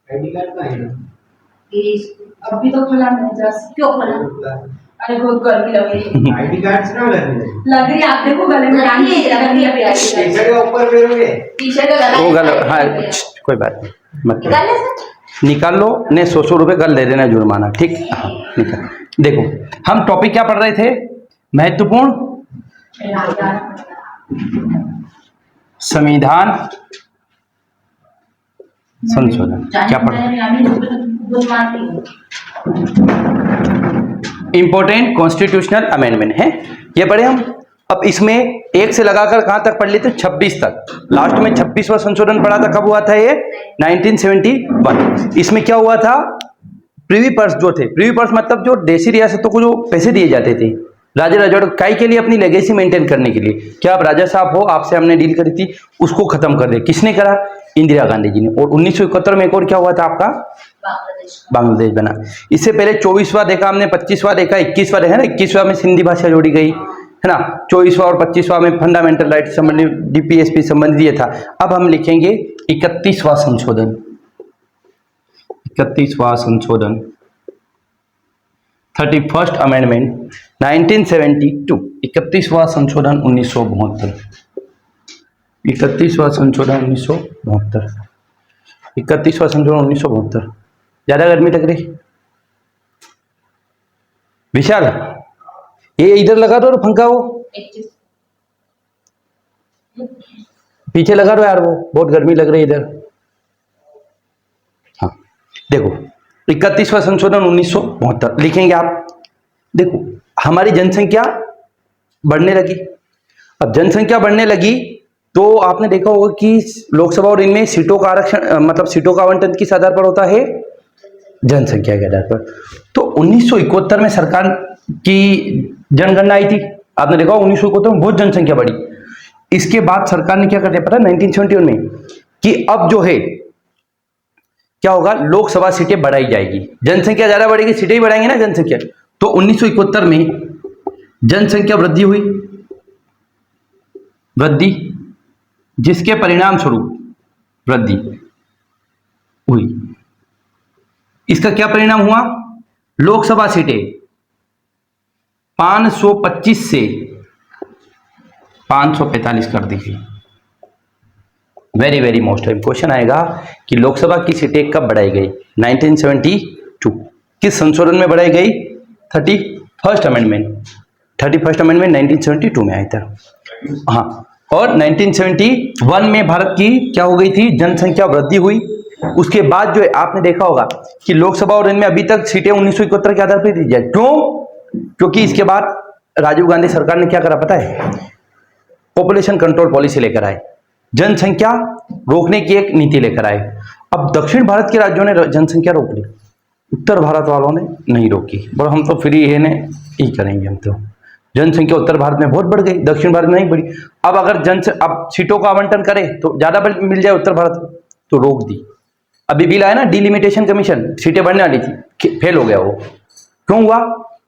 ID card का है ना? अभी तो खुला नहीं, जस्ट क्यों खुला? अरे बहुत गर्मी लग रही है। आईडी कार्ड से ना लग रही है, आप देखो गले में डाल के लग रही है अभी आईडी कार्ड। टी-शर्ट के ऊपर फेरोगे? टी-शर्ट का गला वो गल हाँ कोई बात नहीं, मत निकाल ले सर। निकाल लो, ने 100 रुपये कल दे देना जुर्माना, ठीक। हाँ निकाल। देखो हम टॉपिक क्या पढ़ रहे थे, महत्वपूर्ण संविधान संशोधन। क्या पढ़ इंपॉर्टेंट कॉन्स्टिट्यूशनल अमेंडमेंट है, ये पढ़े हम। अब इसमें एक से लगाकर कहां तक पढ़ लेते, 26 तक। लास्ट में 26वां संशोधन पढ़ा था, कब हुआ था ये, 1971। इसमें क्या हुआ था, प्रीवी पर्स जो थे, प्रीवी पर्स मतलब जो देशी रियासतों को जो पैसे दिए जाते थे राजा रजौड़ काई के लिए, अपनी लेगेसी मेंटेन करने के लिए, क्या आप राजा साहब हो, आपसे हमने डील करी थी, उसको खत्म कर दे। किसने करा, इंदिरा गांधी जी ने। और 1971 में एक और क्या हुआ था आपका, बांग्लादेश बना। इससे पहले 24वां देखा हमने, 25वां देखा, 21वां देखा ना, 21वां में सिंधी भाषा जोड़ी गई है ना, 24वां और 25वां में फंडामेंटल राइट संबंधी डीपीएसपी संबंधी दिया था। अब हम लिखेंगे 31वां संशोधन, 31वां संशोधन, 31st अमेंडमेंट 1972, 31वां संशोधन 1972, 31वां संशोधन 1972, 31वां संशोधन 1972। ज्यादा गर्मी लग रही विशाल, ये इधर लगा दो पंखा, वो पीछे लगा दो यार, वो बहुत गर्मी लग रही है इधर। हाँ देखो 31वां संशोधन 1972 लिखेंगे आप। देखो हमारी जनसंख्या बढ़ने लगी, अब जनसंख्या बढ़ने लगी तो आपने देखा होगा कि लोकसभा और इनमें सीटों का आरक्षण, मतलब सीटों का आवंटन किस आधार पर होता है, जनसंख्या के आधार पर। तो 1971 में सरकार की जनगणना आई थी, आपने देखा 1971 में बहुत जनसंख्या बढ़ी। इसके बाद सरकार ने क्या कर दिया पता है 1971 में, कि अब जो है क्या होगा, लोकसभा सीटें बढ़ाई जाएगी, जनसंख्या ज्यादा बढ़ेगी, सीटें ही बढ़ाएंगे ना जनसंख्या। तो 1971 में जनसंख्या वृद्धि हुई, वृद्धि जिसके परिणाम स्वरूप वृद्धि हुई। इसका क्या परिणाम हुआ, लोकसभा सीटें 525 से 545 कर दी गई। वेरी वेरी मोस्ट क्वेश्चन आएगा कि लोकसभा की सीटें कब बढ़ाई गई, 1972। किस संशोधन में बढ़ाई गई, 31st अमेंडमेंट, 31st अमेंडमेंट 1972 में आया था। हाँ, और 1971 में भारत की क्या हो गई थी, जनसंख्या वृद्धि हुई। उसके बाद जो है आपने देखा होगा कि लोकसभा और इनमें अभी तक सीटें 1971 के आधार पर दी जाए। क्यों, क्योंकि इसके बाद राजीव गांधी सरकार ने क्या करा पता है, पॉपुलेशन कंट्रोल पॉलिसी लेकर आए, जनसंख्या रोकने की एक नीति लेकर आए। अब दक्षिण भारत के राज्यों ने जनसंख्या रोक ली, उत्तर भारत वालों ने नहीं रोकी। और हम तो फ्री है ने ही करेंगे, हम तो जनसंख्या उत्तर भारत में बहुत बढ़ गई, दक्षिण भारत में नहीं बढ़ी। अब अगर अब सीटों का आवंटन करे तो ज्यादा मिल जाए उत्तर भारत में, तो रोक दी। अभी बिल आया ना डिलिमिटेशन कमीशन, सीटें बढ़ने वाली थी, फेल हो गया वो। क्यों हुआ,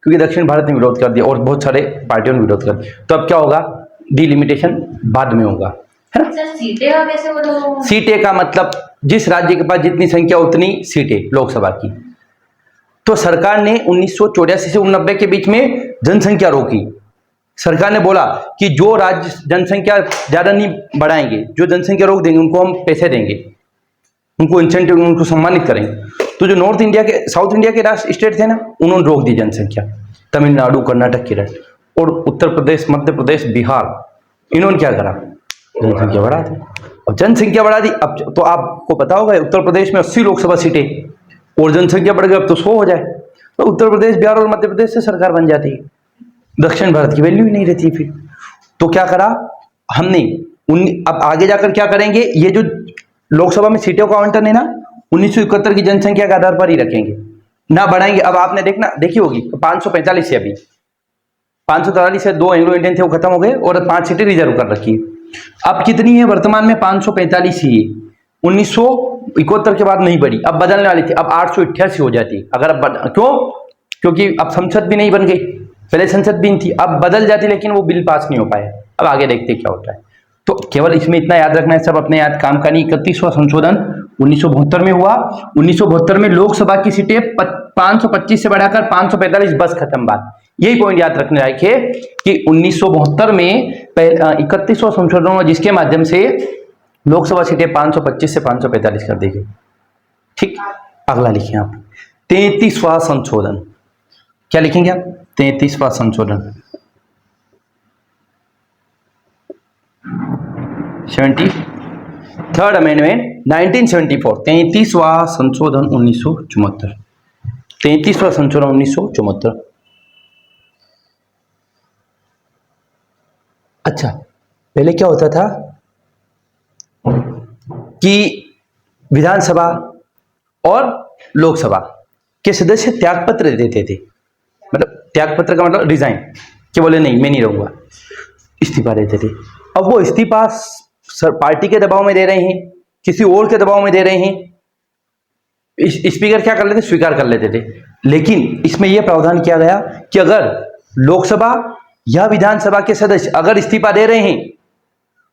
क्योंकि दक्षिण भारत ने विरोध कर दिया और बहुत सारे पार्टियों ने विरोध कर दिया। तो अब क्या होगा, डिलिमिटेशन बाद में होगा, है ना। सीटें का कैसे बोलो, सीटें का मतलब जिस राज्य के पास जितनी संख्या उतनी सीटें लोकसभा की। तो सरकार ने 1984 से 1990 के बीच में जनसंख्या रोकी। सरकार ने बोला कि जो राज्य जनसंख्या ज्यादा नहीं बढ़ाएंगे, जो जनसंख्या रोक देंगे, उनको हम पैसे देंगे, उनको इंसेंटिव, उनको सम्मानित करेंगे। तो जो नॉर्थ इंडिया के, साउथ इंडिया के राष्ट्र स्टेट थे ना, उन्होंने रोक दी जनसंख्या, तमिलनाडु, कर्नाटक, केरल। और उत्तर प्रदेश, मध्य प्रदेश, बिहार, इन्होंने क्या करा, जनसंख्या बढ़ा दी। और जनसंख्या बढ़ा दी, अब तो आपको पता होगा उत्तर प्रदेश में 80 लोकसभा सीटें और जनसंख्या बढ़ गई, अब तो 100 हो जाए, तो उत्तर प्रदेश, बिहार और मध्य प्रदेश से सरकार बन जाती है। दक्षिण भारत की वैल्यू ही नहीं रहती फिर। तो क्या करा हमने, अब आगे जाकर क्या करेंगे, ये जो लोकसभा में सीटों का आवंटन है ना, 1971 की जनसंख्या के आधार पर ही रखेंगे, ना बढ़ाएंगे। अब आपने देखी होगी 545 से, अभी 543 से 2 एंग्लो इंडियन थे, वो खत्म हो गए और 5 सीटें रिजर्व कर रखी है। अब कितनी है वर्तमान में, 545 ही है। 1971 के बाद नहीं बढ़ी, अब बदलने वाली थी, अब 888 हो जाती अगर अब क्यों, क्योंकि अब संसद भी नहीं बन गई, पहले संसद भी थी, अब बदल जाती, लेकिन वो बिल पास नहीं हो पाया। अब आगे देखते क्या होता है। तो केवल इसमें इतना याद रखना है, सब अपने याद काम का नहीं। 31वां संशोधन 1972 में हुआ। 1972 में लोकसभा की सीटें 525 से बढ़ाकर 545, बस खत्म बात। यही पॉइंट याद रखने लायक है कि 1972 में 31वां संशोधन हुआ, जिसके माध्यम से लोकसभा सीटें 525 से 545 कर दी गई। ठीक, अगला लिखें आप 33वां संशोधन। क्या लिखेंगे आप? 33वां संशोधन 73rd अमेंडमेंट 1974। 33वां संशोधन 1974। 33वां संशोधन 1974। अच्छा, पहले क्या होता था कि विधानसभा और लोकसभा के सदस्य त्यागपत्र देते थे। मतलब त्यागपत्र का मतलब रिजाइन, कि बोले नहीं मैं नहीं रहूंगा, इस्तीफा देते थे। अब वो इस्तीफा पार्टी के दबाव में दे रहे हैं, किसी और के दबाव में दे रहे हैं, स्पीकर क्या कर लेते, स्वीकार कर लेते थे। लेकिन इसमें यह प्रावधान किया गया कि अगर लोकसभा या विधानसभा के सदस्य अगर इस्तीफा दे रहे हैं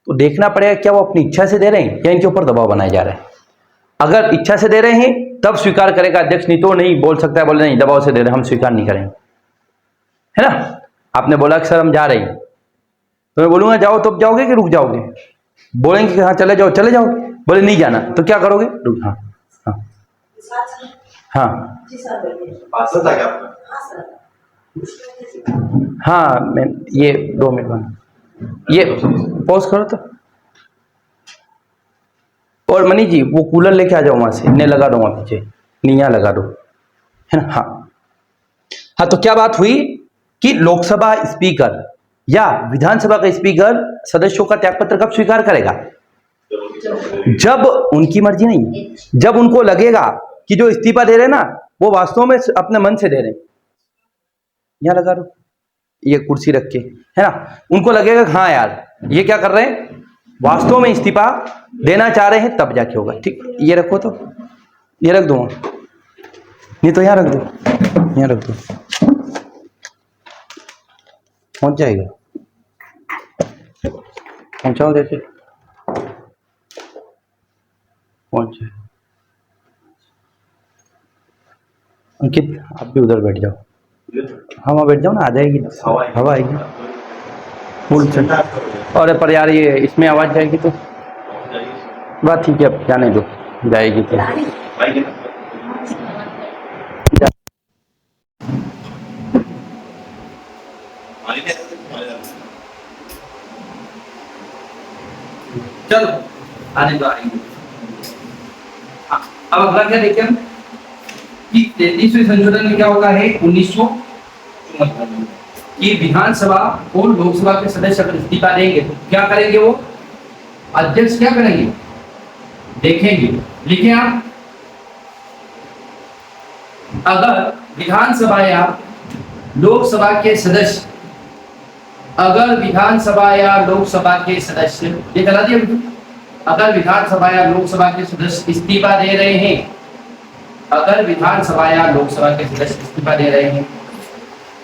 तो देखना पड़ेगा क्या वो अपनी इच्छा से दे रहे हैं या इनके ऊपर दबाव बनाया जा रहा है। अगर इच्छा से दे रहे हैं तब स्वीकार करेगा अध्यक्ष, नहीं तो नहीं बोल सकता है, बोले नहीं दबाव से दे रहे हैं, हम स्वीकार नहीं करेंगे, है ना। आपने बोला कि सर हम जा रहे हैं, तो मैं बोलूंगा जाओ, तो जाओगे कि रुक जाओगे? बोलेंगे कि हाँ चले जाओ, चले जाओ। बोले नहीं जाना, तो क्या करोगे? रुक, हाँ हाँ हाँ हाँ, मैं ये 2 मिनट बाद ये पॉज करो तो। और मनीष जी वो कूलर लेके आ जाओ वहां से, इन्हें लगा दो वहां पीछे, नहीं यहाँ लगा दो, है ना। हाँ हाँ, तो क्या बात हुई कि लोकसभा स्पीकर या विधानसभा का स्पीकर सदस्यों का त्यागपत्र कब स्वीकार करेगा? जब उनकी मर्जी नहीं, जब उनको लगेगा कि जो इस्तीफा दे रहे हैं ना वो वास्तव में अपने मन से दे रहे हैं। यहां लगा दो ये कुर्सी रख के, है ना। उनको लगेगा हाँ यार ये क्या कर रहे हैं, वास्तव में इस्तीफा देना चाह रहे हैं, तब जाके होगा। ठीक, ये रखो, तो ये रख दो, नहीं तो यहाँ रख दो, यहाँ रख दो, पहुंच जाएगा, पहुंचाओ, जैसे पहुंच जाए। अंकित आप भी उधर बैठ जाओ, हाँ वहाँ बैठ जाओ ना, आ जाएगी हवा आएगी फुल से। अरे पर यार ये इसमें आवाज जाएगी तो बात ठीक है, अब जाने दो, जाएगी तो। चलो आने दो, आएंगे। अब अगला क्या देखें हम कि 33वें संशोधन में क्या होता है 1974 कि विधानसभा और लोकसभा के सदस्य अगर इस्तीफा देंगे तो क्या करेंगे, वो अध्यक्ष क्या करेंगे देखेंगे। लिखें आप, अगर विधानसभा या लोकसभा के सदस्य, अगर विधानसभा या लोकसभा के सदस्य, ये चला दिया, अगर विधानसभा या लोकसभा के सदस्य इस्तीफा दे रहे हैं, अगर विधानसभा या लोकसभा के सदस्य इस्तीफा दे रहे हैं,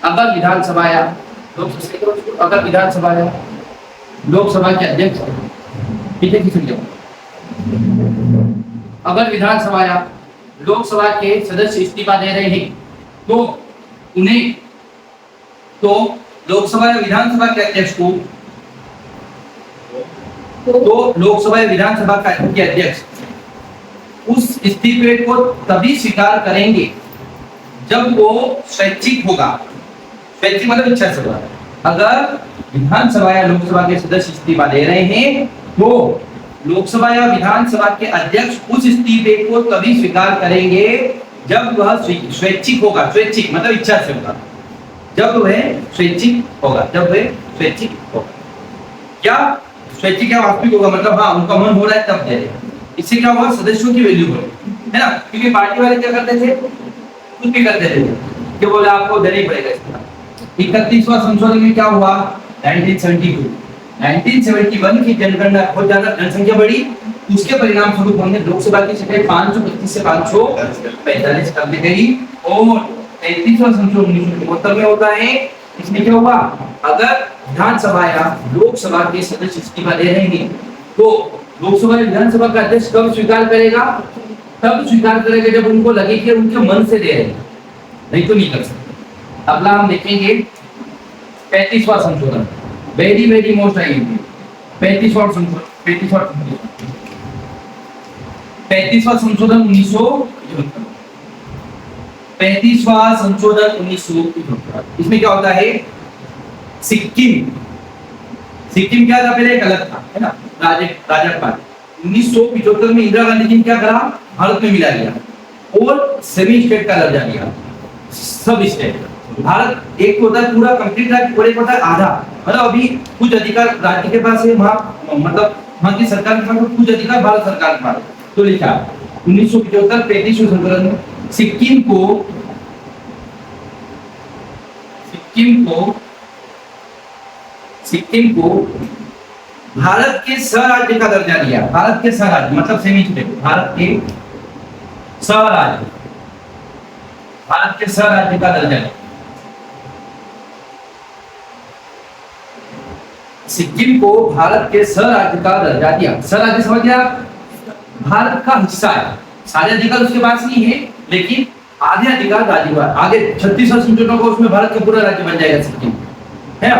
अगर विधानसभा या अगर विधानसभा या लोकसभा के अध्यक्ष पीछे खींच, अगर विधानसभा या लोकसभा के सदस्य इस्तीफा दे रहे हैं तो उन्हें, तो लोकसभा या विधानसभा के अध्यक्ष को, तो लोकसभा या विधानसभा के अध्यक्ष उस इस्तीफे को तभी स्वीकार करेंगे जब वो स्वैच्छिक होगा। स्वैच्छिक मतलब इच्छा से होगा। अगर विधानसभा या लोकसभा के सदस्य इस्तीफा दे रहे हैं तो लोकसभा या विधानसभा के अध्यक्ष उस इस्तीफे को तभी स्वीकार करेंगे जब वह स्वैच्छिक होगा। स्वैच्छिक मतलब इच्छा से होगा, जब वह स्वैच्छिक होगा, जब वह स्वैच्छिक होगा। क्या स्वैच्छिक या वास्तविक होगा, मतलब हाँ उनका मन हो रहा है तब दे रहे। इससे क्या होगा, सदस्यों की वैल्यू बढ़ेगी, है ना। क्योंकि पार्टी वाले क्या करते थे, कुछ भी करते थे कि बोले आपको देना ही पड़ेगा इसका। 31वां संशोधन में क्या हुआ 1971 की जनगणना बहुत ज्यादा जनसंख्या बढ़ी, उसके परिणाम स्वरूप हमने लोकसभा की सीटें 525 से 545 कर दी गई। और 33वां संशोधन 1974 में होता है। इसमें क्या हुआ, अगर विधानसभा या लोकसभा के सदस्य इस्तीफा दे रहे हैं तो लोकसभा विधानसभा का अध्यक्ष कब स्वीकार करेगा? तब स्वीकार करेगा जब उनको लगे कि उनके मन से दे रहे हैं, नहीं तो नहीं कर सकते। अगला हम देखेंगे 35वां संशोधन, वेरी वेरी मोस्ट आईएमपी। 35वां संशोधन 35वां संशोधन 1975। 35वां संशोधन 1975। इसमें क्या होता है? सिक्किम क्या था पहले? एक अलग था, है ना, राजस्थान। 1975 में इंदिरा गांधी जी ने क्या करा? भारत में मिला दिया और सेमी स्टेट का दर्जा दिया। सब स्टेट भारत एक होता है पूरा कंप्लीट राज्य और एक होता है आधा, मतलब अभी कुछ अधिकार राज्य के पास है, वहां मतलब वहां की सरकार के पास, कुछ अधिकार भारत सरकार के पास। तो लिखा 1975 35वें संशोधन में सिक्किम को भारत के सहराज्य का दर्जा दिया। भारत के सहराज्य मतलब सेमी स्टेट, भारत के सहराज्य का दर्जा दिया। सिक्किम को भारत के सहराज्य का दर्जा दिया। सहराज्य समझ गया? भारत का हिस्सा है, सारे अधिकार उसके पास नहीं है, लेकिन आधे अधिकार राज्य का। आगे 36वां संशोधन को उसमें भारत का पूरा राज्य बन जाएगा सिक्किम, है।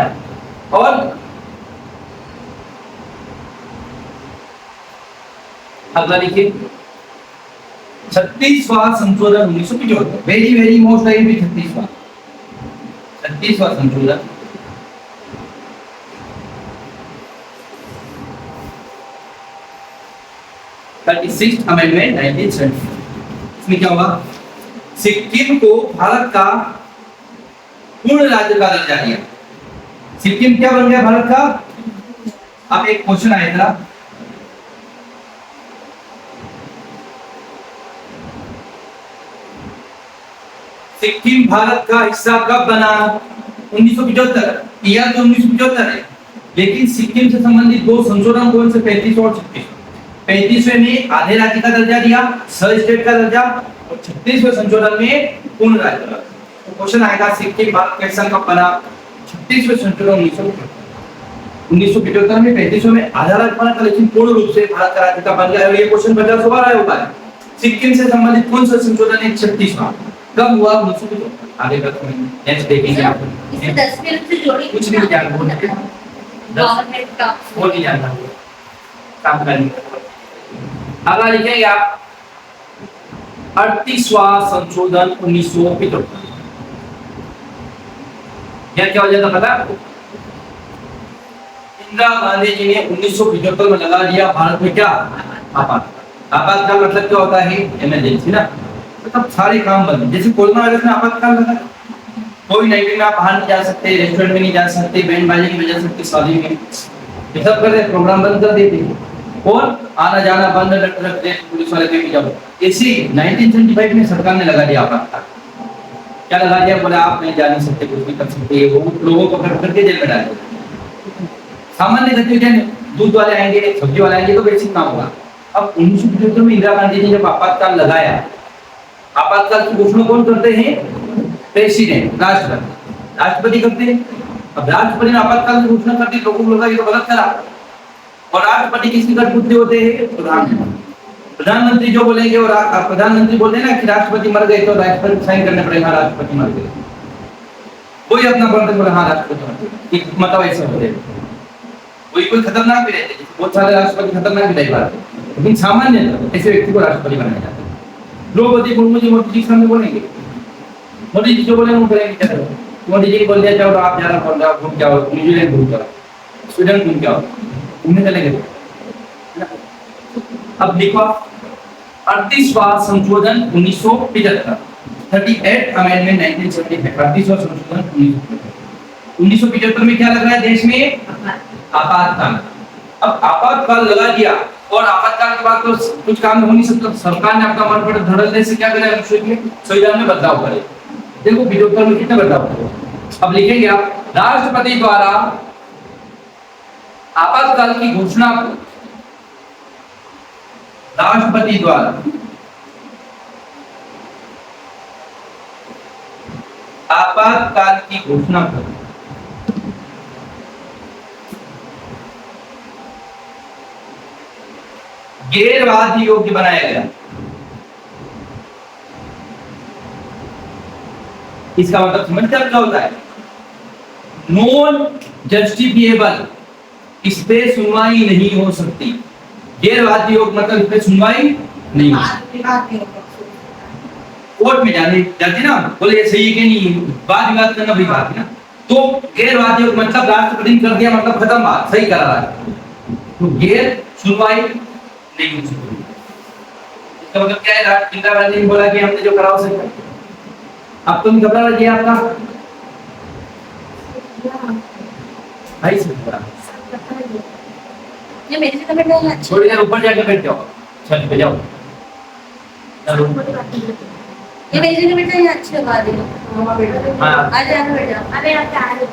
और अगला लिखिए 36वां संशोधन 1975, वेरी वेरी मोस्ट आईएमपी 36वां संशोधन 36th अमेंडमेंट 1970। इसमें क्या होगा? सिक्किम को भारत का पूर्ण राज्य का दर्जा दिया। सिक्किम क्या बन गया? भारत का। अब एक क्वेश्चन आया था, सिक्किम भारत का हिस्सा कब बना? 1975। ईयर तो 1975 है, लेकिन सिक्किम से संबंधित दो संशोधन कौन से? 35 और 36। 35वें में आधे राज्य का दर्जा दिया, सब स्टेट का दर्जा, और 36वें संशोधन में पूर्ण राज्य का। तो क्वेश्चन आएगा सिक्किम भारत का हिस्सा कब बना? 36वें संशोधन 1975 में। 35वें में आधा राज्य बना था, लेकिन पूर्ण रूप से भारत का राज्य का बन गया। और ये क्वेश्चन 50 बार आया होगा। सिक्किम से संबंधित कौन सा संशोधन है? 36वां। कब हुआ? 1975। आगे का नेक्स्ट देखेंगे आप। इसे 10 मिनट से जोड़ी कुछ नहीं जानना, गवर्नमेंट का वो नहीं जानना, काम करनी। अगला लिखेंगे आप 38वां संशोधन 1975। यह क्या हो जाता पता है आपको? इंदिरा गांधी जी ने 1975 में लगा दिया भारत में क्या? आपातकाल। आपातकाल मतलब क्या होता है? इमरजेंसी ना, मतलब सारे काम बंद। जैसे कोरोना वायरस में आपातकाल लगा, कोई नाइट में आप बाहर नहीं जा सकते, रेस्टोरेंट में नहीं जा सकते, बैंड बाजे नहीं बजा सकते, शादी में ये सब कर दे, प्रोग्राम बंद कर देते और आना जाना बंद रख दे, पुलिस वाले कहीं जाओ। इसी 1975 में सरकार ने लगा दिया आपातकाल। क्या लगा दिया? बोला आप नहीं जा नहीं सकते, कुछ भी कर सकते, वो लोगों को पकड़ करके जेल में डाल दिया। सामान्य गतिविधियां, दूध वाले आएंगे, सब्जी वाले आएंगे, तो बेसिक काम होगा। अब 1975 में इंदिरा गांधी ने जब आपातकाल लगाया, आपातकाल की घोषणा कौन करते हैं? प्रेसिडेंट, राष्ट्रपति करते हैं। अब राष्ट्रपति ने आपातकाल की घोषणा कर दी, लोगों को लगा ये तो गलत करा। और राष्ट्रपति किसके कठपुतली होते हैं? प्रधानमंत्री जो बोलेंगे, और प्रधानमंत्री बोल देना कि राष्ट्रपति मर गए तो राष्ट्रपति साइन करने पड़ेगा, राष्ट्रपति मर गए, कोई अपना बर्तन बोले हाँ राष्ट्रपति मर गए, मतलब ऐसे होते हैं। कोई खतरनाक भी रहते हैं, बहुत सारे राष्ट्रपति खतरनाक भी नहीं पाते, लेकिन सामान्य ऐसे व्यक्ति को राष्ट्रपति बनाया जाता है। द्रौपदी मुर्मू जी मोदी जी के सामने बोलेंगे, मोदी जी जो बोलेंगे वो करेंगे। चलो मोदी जी बोल दिया चलो आप जाना बोल रहा, घूम के आओ, न्यूजीलैंड घूम के आओ, स्वीडन घूम के आओ, घूमने चलेंगे। अब देखो 38वां संशोधन 1975, 38th अमेंडमेंट 1975, 38वां संशोधन 1975 में क्या लग रहा है देश में? आपातकाल। अब आपातकाल लगा दिया और आपातकाल के बाद तो कुछ काम हो नहीं सकता, सरकार ने अपना मन पर धड़ल्ले से क्या करेगा? संविधान में बदलाव करे। देखो 75 में कितना बदलाव करे। अब लिखेंगे आप राष्ट्रपति द्वारा आपातकाल की घोषणा, राष्ट्रपति द्वारा आपातकाल की घोषणा कर गैर वाद्य योग्य बनाया गया। इसका मतलब समझते क्या होता है? नॉन जस्टिफिएबल, इस पे सुनवाई नहीं हो सकती। गैर वाद्य योग्य मतलब इस पे सुनवाई नहीं हो सकती। कोर्ट में जाते ना, बोले ये सही है कि नहीं, वाद विवाद करना बड़ी बात है ना। तो गैर वाद्य योग्य मतलब राष्ट्रपति ने कर दिया, मतलब खत्म बात, सही करा रहा है, तो गैर सुनवाई नहीं हो सकती। इसका मतलब क्या है? इंदिरा गांधी ने बोला कि हमने जो करा उसे, अब तुम घबरा रही है आपका भाई से ये मेरी जगह बैठा है, अच्छा थोड़ी देर ऊपर जाकर बैठ जाओ, छत पे जाओ। ये मेरी जगह बैठा है, अच्छी बात है। हाँ। आ जा बेटा, अरे आप आ रहे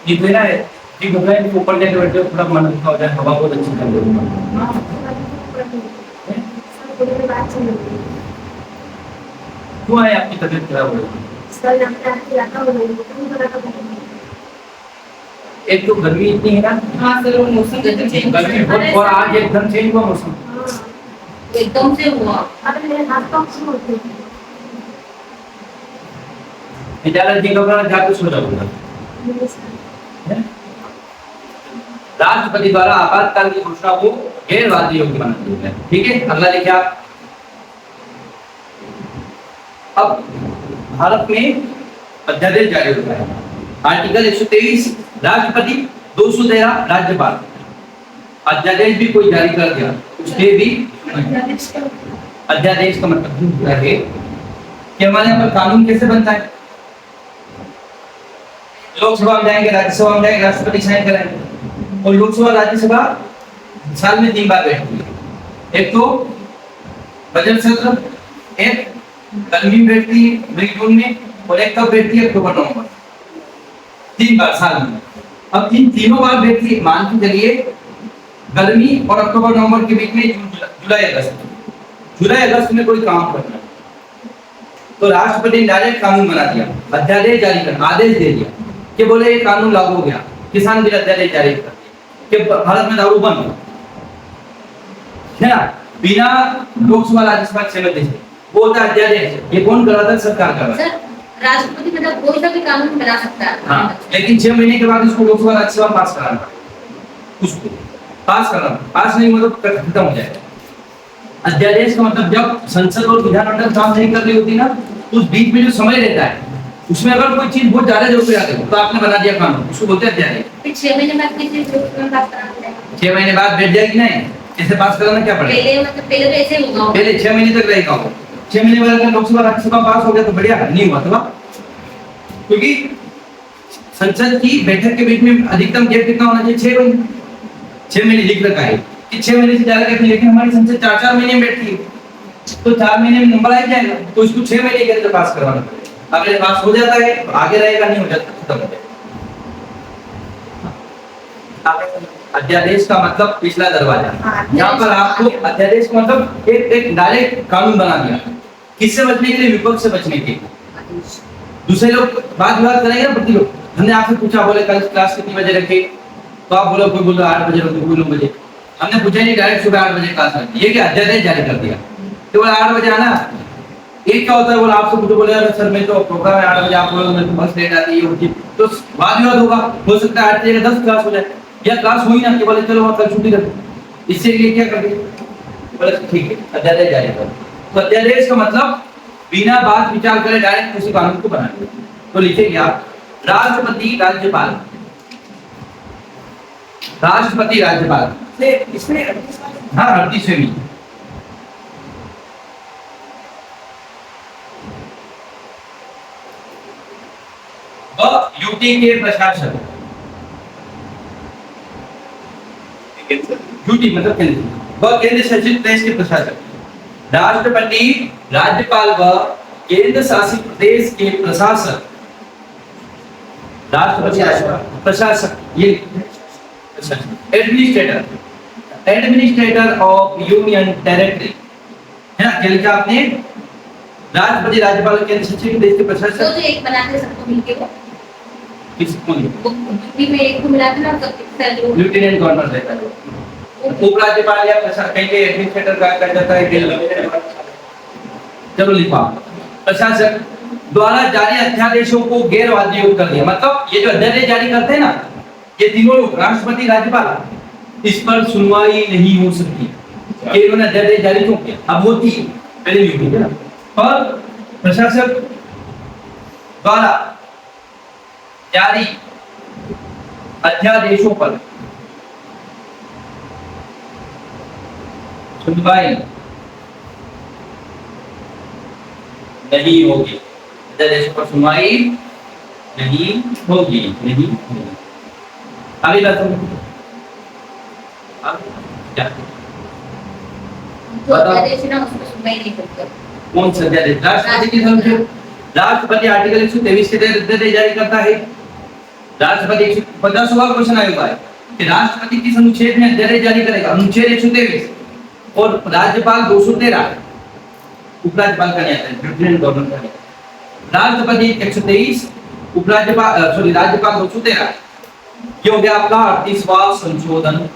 ये तो है ना, जी घबरा है, ऊपर जाकर बैठ जाओ, थोड़ा मन हल्का हो जाए, हवा बहुत अच्छी चल रही है। क्यों है आपकी तबीयत खराब हो रही है? एक तो गर्मी इतनी है ना। हाँ सर, वो मौसम जैसे चेंज गर्मी बहुत, और आज एकदम चेंज हुआ मौसम, एकदम से हुआ। ज्यादा जी घबरा जाकर सो जाओ। राष्ट्रपति द्वारा आपातकाल की घोषणा को गैर वाद्य योग्य माना गया है। ठीक है, अगला लिखिए आप। अब भारत में अध्यादेश जारी होता है। आर्टिकल 123 राष्ट्रपति, 213 राज्यपाल। अध्यादेश भी कोई जारी कर दिया, उसके भी अध्यादेश का मतलब है कि हमारे यहाँ पर कानून कैसे बनता है? लोकसभा में जाएंगे, राज्यसभा में जाएंगे, राष्ट्रपति साइन कराएंगे। और लोकसभा राज्यसभा साल में 3 बार बैठती है। एक तो बजट सत्र, एक गर्मी में बैठती है मई जून में, और एक कब बैठती है? अक्टूबर नवंबर। 3 बार साल में। अब इन तीनों बार बैठती है, मान के चलिए गर्मी और अक्टूबर नवंबर के बीच में जुलाई अगस्त में कोई काम करना, तो राष्ट्रपति ने डायरेक्ट कानून बना दिया, अध्यादेश जारी कर, आदेश दे दिया कि बोले ये कानून लागू हो गया। किसान बिल अध्यादेश जारी कर दिया कि भारत में दारू बंद है ना, बिना लोकसभा राज्यसभा की सहमति से। वो होता है अध्यादेश। ये कौन कराता है? सरकार कराता है। राष्ट्रपति मतलब कोई सा भी कानून बना सकता है। हाँ, लेकिन 6 महीने के बाद उसको लोकसभा राज्यसभा पास कराना, उसको पास करना, पास नहीं हुआ तो खत्म हो जाएगा। अध्यादेश का मतलब जब संसद और विधानमंडल काम नहीं कर रही होती ना, उस बीच में जो समय रहता है, उसमें अगर कोई चीज बहुत ज्यादा जरूरत आती है तो आपने बना दिया कानून, उसको बोलते हैं अध्यादेश। फिर 6 महीने बाद किसी लोकसभा पास कराना पड़ेगा। 6 महीने बाद बैठ जाएगी नहीं, इसे पास कराना क्या पड़ेगा? पहले तो ऐसे होगा, पहले 6 महीने तक रहेगा वो। 6 महीने बाद अगर लोकसभा राज्यसभा पास हो गया तो बढ़िया, नहीं हुआ तो, क्योंकि संसद की बैठक के बीच में अधिकतम गैप कितना होना चाहिए? 6 महीने। 6 महीने लिख रखा है कि 6 महीने से ज्यादा गैप नहीं, लेकिन हमारी संसद 4-4 महीने में बैठती है, तो 4 महीने में नंबर आ जाएगा, तो इसको 6 महीने के अंदर पास करवाना पड़ेगा। अगर पास हो जाता है तो आगे रहेगा, नहीं हो जाता खत्म हो जाएगा। अध्यादेश का मतलब पिछला दरवाजा। यहाँ पर आपको अध्यादेश का मतलब एक डायरेक्ट कानून बना दिया, किससे बचने के लिए? विपक्ष से बचने के लिए। दूसरे लोग बात विवाद करेंगे ना, प्रति लोग। हमने आपसे पूछा, बोले कल क्लास कितनी बजे रखे, तो आप बोलो, कोई बोल रहा 8 बजे रखो, कोई 9 बजे। हमने पूछा नहीं, डायरेक्ट सुबह 8 बजे क्लास रखी। ये क्या अध्यादेश जारी कर दिया, तो बोला 8 बजे आना। एक क्या होता है, बोला आपसे पूछो, बोले सर मैं तो प्रोग्राम है 8 बजे, आप बोलो मैं तो बस लेट आती है होती, तो वाद विवाद होगा। हो सकता है 8 बजे 10 क्लास हो जाए, या क्लास हुई ना कि बोले चलो कल छुट्टी कर, इससे लिए क्या कर दिया, बोले ठीक है अध्यादेश जारी कर। तो अध्यादेश का मतलब बिना बात विचार करे डायरेक्ट उसी कानून को बना दिया। तो लिखेंगे आप राष्ट्रपति राज्यपाल, राष्ट्रपति राज्यपाल से इसमें हाँ 38वें यूटी के प्रशासक, यूटी मतलब केंद्र शासित प्रदेश के प्रशासक। राष्ट्रपति राज्यपाल व केंद्र शासित प्रदेश के प्रशासक, राष्ट्रपति प्रशासक, ये एडमिनिस्ट्रेटर ऑफ यूनियन टेरिटरी है ना। क्या लिखा आपने? राष्ट्रपति राज्यपाल केंद्र शासित प्रदेश के प्रशासक। तो एक बनाते सबको मिलके किसको नहीं? वो यूपी में एक को मिला था ना तो लेफ्टिनेंट गवर्नर रहता है, उपराज्यपाल या कहीं के एडमिनिस्ट्रेटर का कर जाता है। चलो लिखा, प्रशासक द्वारा जारी अध्यादेशों को गैर वाद्य योग कर दिया। मतलब ये जो अध्यादेश जारी करते हैं ना, ये तीनों लोग राष्ट्रपति राज्यपाल, इस पर सुनवाई नहीं हो सकती कि इन्होंने अध्यादेश जारी क्यों किया। अब होती पहले नहीं होती ना। और प्रशासक द्वारा जारी अध्यादेशों पर सुनवाई नहीं होगी, अध्यादेशों पर सुनवाई नहीं होगी, नहीं होगी। अगली बात समझो। अब क्या जो अध्यादेश है ना उसमें सुनवाई नहीं करते। कौन सा अध्यादेश? राष्ट्रपति की समझो, राष्ट्रपति आर्टिकल 123 के तहत अध्यादेश जारी करता है। राष्ट्रपति 50वां क्वेश्चन आएगा कि राष्ट्रपति किस अनुच्छेद में अध्यादेश जारी करेगा? अनुच्छेद 123। और राज्यपाल 213, उपराज्यपाल का नहीं आता है, लेफ्टिनेंट गवर्नर का नहीं। राष्ट्रपति 123, उपराज्यपाल राज्यपाल 213। ये हो गया आपका 38वां संशोधन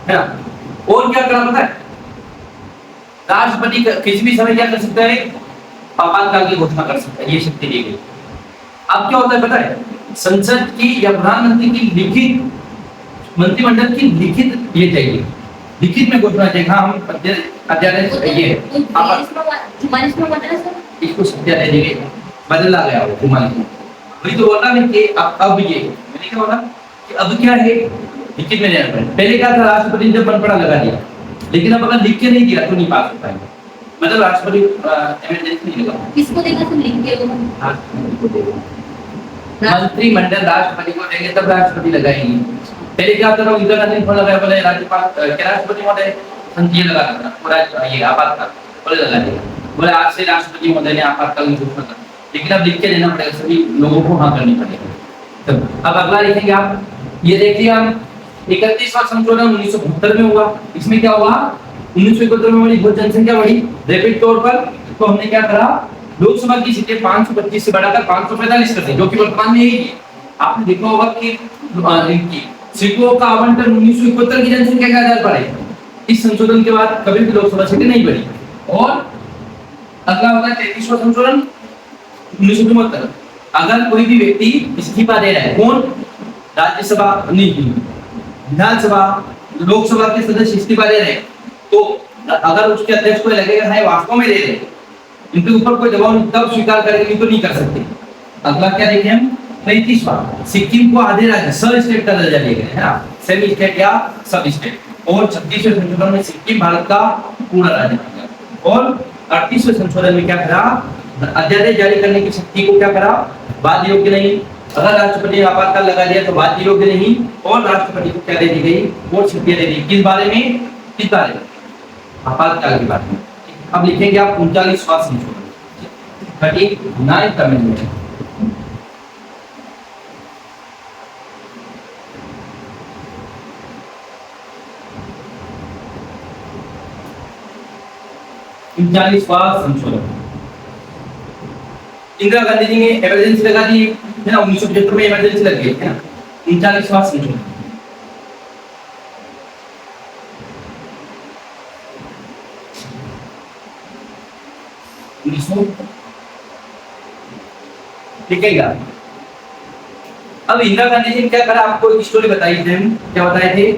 है ना। और क्या करना पता है? राष्ट्रपति किसी भी समय क्या कर सकता है? आपातकाल की घोषणा कर सकता है, ये शक्ति दी गई। अब क्या होता है पता है? संसद की या प्रधानमंत्री की लिखित, मंत्रिमंडल की लिखित ये चाहिए, लिखित में घोषणा चाहिए। हाँ हम अध्यादेश ये इसको सत्या दे देंगे, बदला गया वो वही तो बोला मैं कि अब ये मैंने क्या बोला कि अब क्या है, लिखित में देना पड़ेगा। पहले क्या था, राष्ट्रपति ने जब मनपड़ा लगा दिया, लेकिन अब अगर लिख के नहीं दिया तो नहीं पास होता है। मतलब राष्ट्रपति इमरजेंसी नहीं लगा, किसको देगा? तुम लिख के मंत्रिमंडल राष्ट्रपति को देंगे तब राष्ट्रपति लगाएंगे। पहले क्या होता था, इंदिरा गांधी ने फोन लगाया, बोले राज्यपाल क्या राष्ट्रपति महोदय संजय लगा था पूरा ये आपातकाल, बोले लगा दिया, बोले आज से राष्ट्रपति महोदय ने आपातकाल की घोषणा कर। लेकिन अब लिख के देना पड़ेगा, सभी लोगों को हाँ करनी पड़ेगी। अब अगला लिखेंगे आप, ये देखिए हम 31वां संशोधन 1972 में हुआ। इसमें क्या हुआ? 1971 में बड़ी बहुत जनसंख्या बढ़ी रैपिड तौर पर, तो हमने क्या करा, लोकसभा की सीटें 525 से बढ़ाकर 545 कर दी, जो कि वर्तमान में यही है। आपने देखा होगा कि सीटों का आवंटन 1971 की जनसंख्या के आधार पर है। इस संशोधन के बाद कभी भी लोकसभा सीटें नहीं बढ़ी। और अगला होता है 33वां संशोधन 1974। अगर कोई भी व्यक्ति इस्तीफा दे रहा है, कौन? राज्यसभा नहीं, विधानसभा, लोकसभा के सदस्य इस्तीफा दे रहे हैं, तो अगर उसके अध्यक्ष को लगेगा है वास्तव में दे रहे हैं, इनके ऊपर कोई दबाव नहीं, तब स्वीकार करेंगे, तो नहीं कर सकते। अगला क्या देखें हम? 35वां, सिक्किम को आधे राज्य सब स्टेट का दर्जा दिया गया है ना, सेमी स्टेट या सब स्टेट। और 36वें संशोधन में सिक्किम भारत का पूरा राज्य बन गया। और 38वें संशोधन में क्या करा? अध्यादेश जारी करने की शक्ति को क्या करा? बाध्य योग्य नहीं। अगर राष्ट्रपति ने आपातकाल लगा दिया तो बाध्य योग्य नहीं। और राष्ट्रपति को क्या दे दी गई? वो शक्तियां दे दी। किस बारे में? किस बारे में? आपातकाल के बारे में। अब लिखेंगे आप 39वां संशोधन 39th अमेंडमेंट। संशोधन इंदिरा गांधी जी ने इमरजेंसी लगा दी है ना, 1975 में इमरजेंसी लग गई है ना। 39वां संशोधन लिखेगा। अब इंदिरा गांधी जी ने क्या करा? आपको एक स्टोरी बताई थी, क्या बताए थे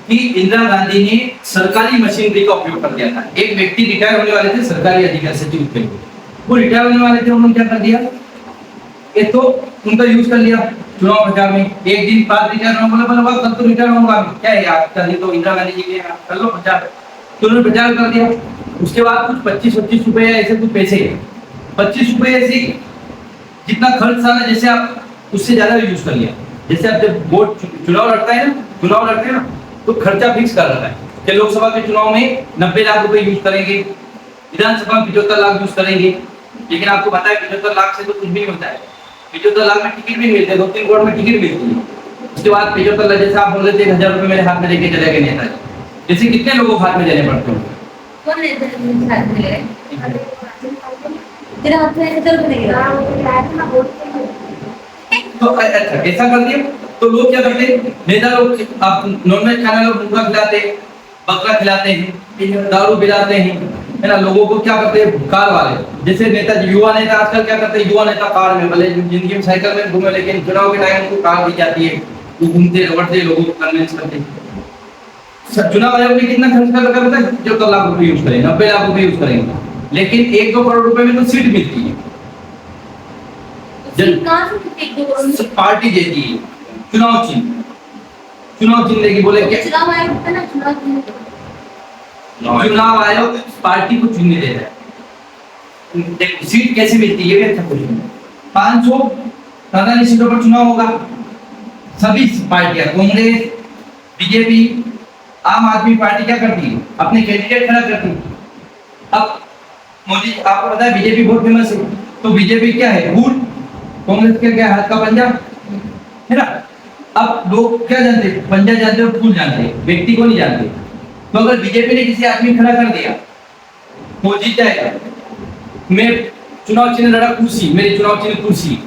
कि इंदिरा गांधी ने सरकारी मशीनरी का उपयोग कर दिया था। एक व्यक्ति रिटायर होने वाले थे, सरकारी अधिकारी सचिव थे, वो रिटायर होने वाले थे, उन्होंने क्या कर दिया? ये तो उनका यूज कर लिया चुनाव प्रचार में। एक दिन बाद रिटायर होने बोला, बोला कब तो रिटायर होगा, क्या है आपका? तो इंदिरा गांधी जी के कर लो प्रचार, तो उन्होंने प्रचार कर दिया। उसके बाद कुछ 25-25 रुपए ऐसे कुछ पैसे, 25 रुपए ऐसे जितना खर्च था ना, जैसे आप उससे ज्यादा यूज कर लिया। जैसे आप जब वोट चुनाव लड़ता है ना, तो खर्चा फिक्स कर रखा है कि लोकसभा के चुनाव में 90 लाख रुपए यूज करेंगे, विधानसभा में 75 लाख यूज करेंगे। लेकिन आपको पता है 75 लाख से तो कुछ भी नहीं होता है। 75 लाख में टिकट भी मिलते हैं, 2-3 करोड़ में टिकट मिलती है। उसके बाद 75 लाख, जैसे आप बोल रहे थे 1000 रुपए मेरे हाथ में लेके चले गए नेता जी, जैसे कितने लोगों को हाथ में देने पड़ते हैं? कौन नेता जी हाथ में ले रहे? तेरे हाथ में 1000 रुपए नहीं तो अच्छा ऐसा कर दिया तो लोग क्या करते हैं, नेता लोग आप नॉनवेज खाने लोग मुर्गा खिलाते हैं, बकरा खिलाते हैं, दारू पिलाते हैं, है ना, लोगों को क्या करते हैं, कार वाले जैसे नेता युवा नेता आजकल क्या करते हैं, युवा नेता कार में भले जिंदगी में साइकिल में घूमे लेकिन चुनाव के टाइम उनको कार दी जाती है, वो घूमते रगड़ते लोगों को कन्विंस करते हैं। चुनाव आयोग ने कितना खर्च कर रखा है, 75 लाख रुपए यूज करेंगे, 90 लाख रुपए यूज करेंगे, लेकिन 1-2 करोड़ रुपए में तो सीट मिलती है, कहाँ से कितने एक दो करोड़ में? पार्टी देती है, चुनाव चिन्ह देगी, बोले क्या चुनाव आयोग होता है ना, चुनाव आयोग पार्टी को चुनने दे रहा है। देखो सीट कैसे मिलती है, अच्छा क्वेश्चन। 547 सीटों पर चुनाव होगा, सभी पार्टियां कांग्रेस, बीजेपी, आम आदमी पार्टी क्या करती है, अपने कैंडिडेट खड़ा करती है। अब मोदी, आपको पता है बीजेपी बहुत फेमस है, तो बीजेपी क्या है, फूल, कांग्रेस के क्या हाथ का पंजा, है ना। अब लोग क्या जानते हैं, पंजा जानते हैं और फूल जानते हैं, व्यक्ति को नहीं जानते। तो अगर बीजेपी ने किसी आदमी खड़ा कर दिया, वो जीत जाएगा। मैं चुनाव चिन्ह लड़ा कुर्सी, मेरी चुनाव चिन्ह कुर्सी,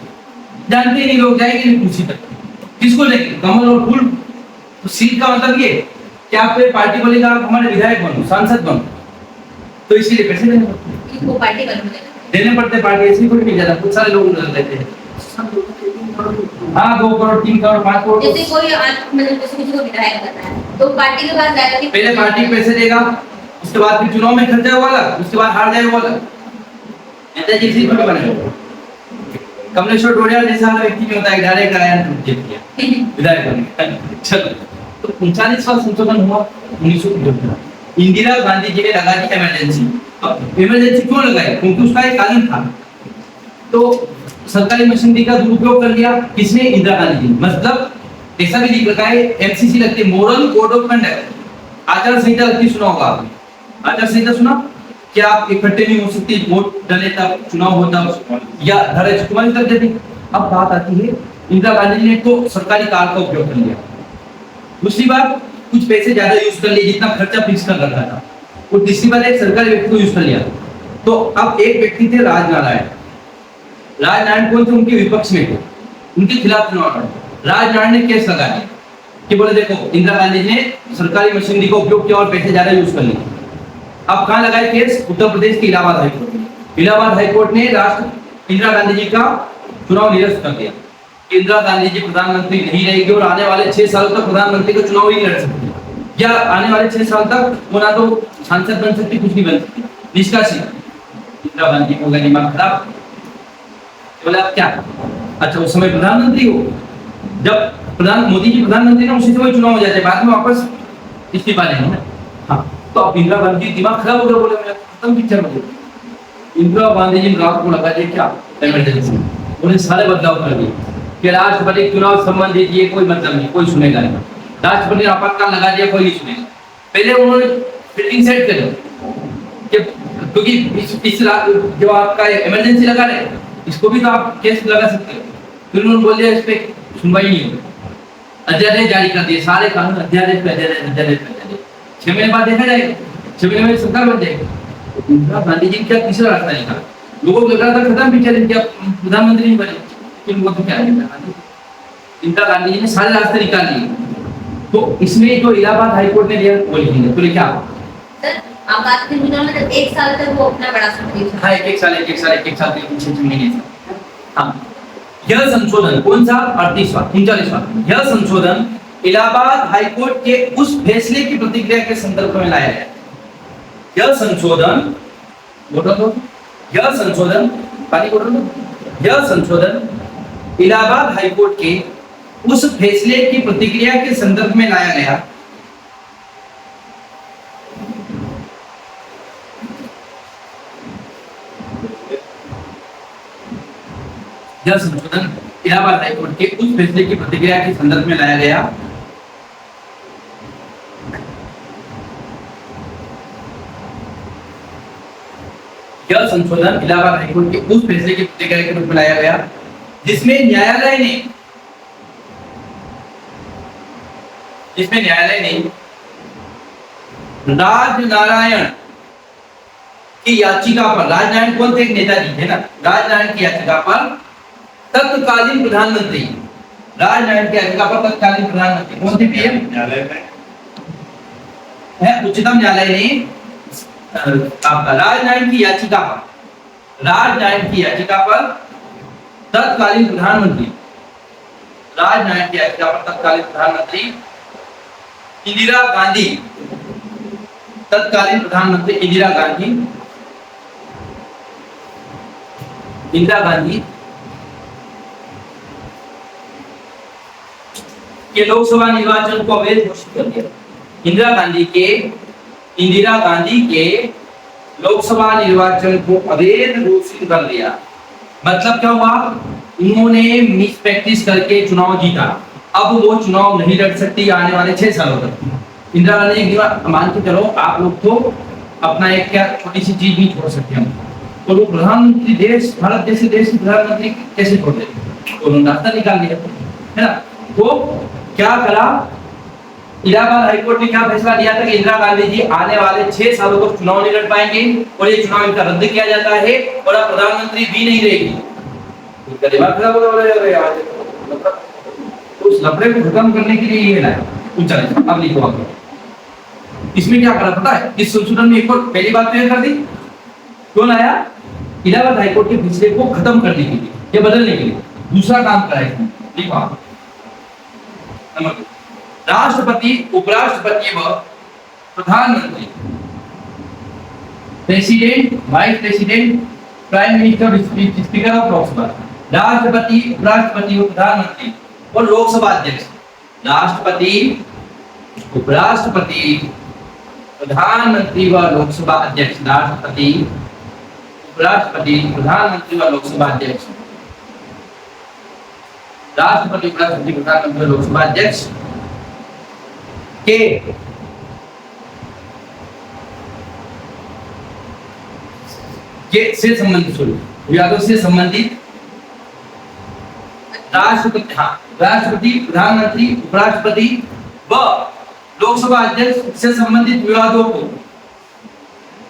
जानते ही नहीं लोग, जाएंगे नहीं कुर्सी तक, किसको लेंगे, कमल और फूल। तो सीट का मतलब ये कि आप पार्टी को लेकर आप हमारे विधायक बनो, सांसद बनो, तो इसीलिए पैसे देने पड़ते हैं, किसको पार्टी बनने देने पड़ते। पार्टी ऐसी कोई नहीं जाता, कुछ सारे लोग नजर देते हैं, हाँ 2 करोड़ 3 करोड़ 5 करोड़। जैसे कोई आज मतलब किसी को विधायक करना है तो पार्टी के पास जाएगा कि पहले पार्टी पैसे देगा, उसके बाद फिर चुनाव में खर्चा हुआ अलग, उसके बाद हार जाएगा वो अलग, नेताजी किसी को बनेगा। कमलेश्वर डोडिया जैसा व्यक्ति नहीं होता है, डायरेक्ट आया जीत गया विधायक बन। चलो, तो 39वां संशोधन हुआ 1975। इंदिरा गांधी जी ने लगा दी इमरजेंसी। अब इमरजेंसी क्यों लगाई, क्योंकि उसका एक कारण था, तो सरकारी मशीनरी का दुरुपयोग कर लिया किसने, इंदिरा गांधी जी। मतलब ऐसा भी लिख रखा है, एमसीसी लगती है, मोरल कोड ऑफ कंडक्ट, आचार संहिता लगती, सुना होगा आपने, आचार संहिता सुना, कि आप इकट्ठे नहीं हो सकते, वोट डले तब चुनाव होता, या धरे तुम्हारी तक देती। अब बात आती है, इंदिरा गांधी जी ने तो सरकारी कार का उपयोग कर लिया, दूसरी बात कुछ पैसे ज्यादा यूज कर लिए, जितना खर्चा फिक्स कर रखा था, और तीसरी बात एक सरकारी व्यक्ति को यूज कर लिया। तो अब एक व्यक्ति थे राजनारायण, राजनारायण कौन थे, उनके विपक्ष में थे, उनके खिलाफ चुनाव लड़ा। राजनारायण ने केस लगा दिया कि बोले देखो इंदिरा गांधी जी ने सरकारी मशीनरी का उपयोग किया और पैसे ज्यादा यूज कर लिए। अब कहां लगाए केस, उत्तर प्रदेश के इलाहाबाद हाईकोर्ट में। इलाहाबाद हाईकोर्ट ने इंदिरा गांधी जी का चुनाव निरस्त कर दिया, इंदिरा गांधी जी प्रधानमंत्री नहीं रहेगी और आने वाले 6 साल तक प्रधानमंत्री का चुनाव ही नहीं लड़ सकती, या आने वाले 6 साल तक वो ना तो सांसद बन सकती, कुछ नहीं बन सकती, निष्कासित। इंदिरा गांधी को दिमाग खराब, बोले आप क्या, अच्छा उस समय प्रधानमंत्री हो, जब मोदी जी प्रधानमंत्री ना उसी समय चुनाव हो जाते, बाद में वापस इस्तीफा देंगे ना। हाँ, तो अब इंदिरा गांधी दिमाग खराब हो गया, बोले मैं खत्म पिक्चर हो गई। इंदिरा गांधी जी रात को लगा दिया क्या, इमरजेंसी, उन्हें सारे बदलाव कर दिए कि राष्ट्रपति चुनाव संबंध दीजिए, कोई मतलब नहीं, कोई सुनेगा नहीं, राष्ट्रपति ने आपातकाल लगा दिया, कोई नहीं सुनेगा। पहले उन्होंने बिल्डिंग सेट कर दी, क्योंकि इस जो आपका इमरजेंसी लगा रहे, इसको भी तो आप केस लगा सकते हो, फिर उन्होंने बोल दिया इस पे सुनवाई नहीं होगी, अध्यादेश जारी कर दिए, सारे कानून अध्यादेश पे अध्यादेश 6 महीने बाद देखा जाएगा, 6 महीने में सरकार बन जाएगी। इंदिरा गांधी जी क्या तीसरा रास्ता निकाला, लोगों को लग रहा था खत्म पिक्चर, क्या प्रधानमंत्री नहीं बने, लेकिन वो तो क्या है, इंदिरा गांधी जी ने सारे रास्ते निकाल लिए। तो इसमें जो इलाहाबाद हाईकोर्ट ने दिया वो लिखेंगे, तो क्या सर आप बात कर रहे हैं, 1 साल तक वो अपना बढ़ा सकते हैं। हाँ, एक साल 6 महीने। हाँ, यह संशोधन कौन सा, 39वां, यह संशोधन इलाहाबाद हाईकोर्ट के उस फैसले की प्रतिक्रिया के संदर्भ में लाया गया। यह संशोधन बोलो तो, यह संशोधन पानी बोलो तो, यह संशोधन इलाहाबाद हाईकोर्ट के उस फैसले की प्रतिक्रिया के संदर्भ में लाया गया यह संशोधन इलाहाबाद हाईकोर्ट के उस फैसले की प्रतिक्रिया के संदर्भ में लाया गया यह संशोधन इलाहाबाद हाईकोर्ट के उस फैसले की प्रतिक्रिया के रूप में लाया गया जिसमें न्यायालय ने राजनारायण की याचिका पर, राजनारायण कौन थे, एक नेताजी थे ना, राजनारायण की याचिका पर तत्कालीन प्रधानमंत्री राजनारायण की याचिका पर तत्कालीन प्रधानमंत्री कौन थे पीएम? न्यायालय में है उच्चतम न्यायालय ने आपका राजनारायण की याचिका पर तत्कालीन प्रधानमंत्री इंदिरा गांधी के लोकसभा निर्वाचन को अवैध घोषित कर दिया। इंदिरा गांधी के लोकसभा निर्वाचन को अवैध घोषित कर दिया। मतलब क्या हुआ? उन्होंने मिस प्रैक्टिस करके चुनाव जीता, अब वो चुनाव नहीं लड़ सकती आने वाले 6 सालों तक। इंदिरा गांधी एक बार मान के चलो, आप लोग तो अपना एक क्या छोटी सी चीज भी छोड़ सकते हैं, तो वो प्रधानमंत्री भारत जैसे देश के प्रधानमंत्री कैसे छोड़ देते? तो उन्होंने रास्ता निकाल दिया, है ना। वो क्या करा, इलाहाबाद हाईकोर्ट ने क्या फैसला दिया था कि इंदिरा गांधी जी आने वाले 6 सालों तक चुनाव नहीं लड़ पाएंगे और ये चुनाव इनका रद्द किया जाता है और अब प्रधानमंत्री भी नहीं रहेगी। इनका दिमाग खराब हो रहा है यार। तो उस लफड़े को खत्म करने के लिए ये लाया। चलिए अब लिखो आगे। इसमें क्या करा पता है? इस संशोधन में एक और पहली बात तो ये कर दी, क्यों लाया? इलाहाबाद हाईकोर्ट के फैसले को खत्म करने के लिए, ये बदलने के लिए। दूसरा काम करा इसमें, लिखो नंबर 2, राष्ट्रपति, उपराष्ट्रपति व प्रधानमंत्री, president, vice president, prime minister, speaker of Lok Sabha, राष्ट्रपति, उपराष्ट्रपति व प्रधानमंत्री और लोकसभा अध्यक्ष, राष्ट्रपति, उपराष्ट्रपति, प्रधानमंत्री व लोकसभा अध्यक्ष, राष्ट्रपति, उपराष्ट्रपति, प्रधानमंत्री व लोकसभा अध्यक्ष, राष्ट्रपति, उपराष्ट्रपति, प्रधानमंत्री व लोकसभा अध्यक्ष से संबंधित विवादों से संबंधित राष्ट्रपति, प्रधानमंत्री, उपराष्ट्रपति व लोकसभा अध्यक्ष से संबंधित विवादों को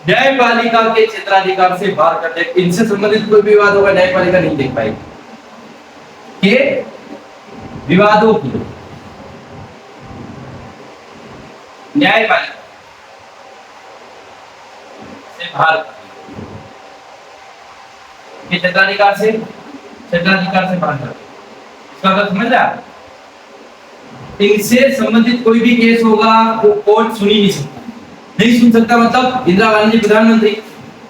न्यायपालिका के क्षेत्राधिकार से बाहर कर दे। इनसे संबंधित कोई भी विवाद होगा न्यायपालिका नहीं देख पाएगी। के विवादों की न्यायपालिका से बाहर के क्षेत्राधिकार से बाहर कर। इसका मतलब समझ रहा? इनसे संबंधित कोई भी केस होगा वो कोर्ट सुन ही नहीं सुन सकता। मतलब इंदिरा गांधी प्रधानमंत्री,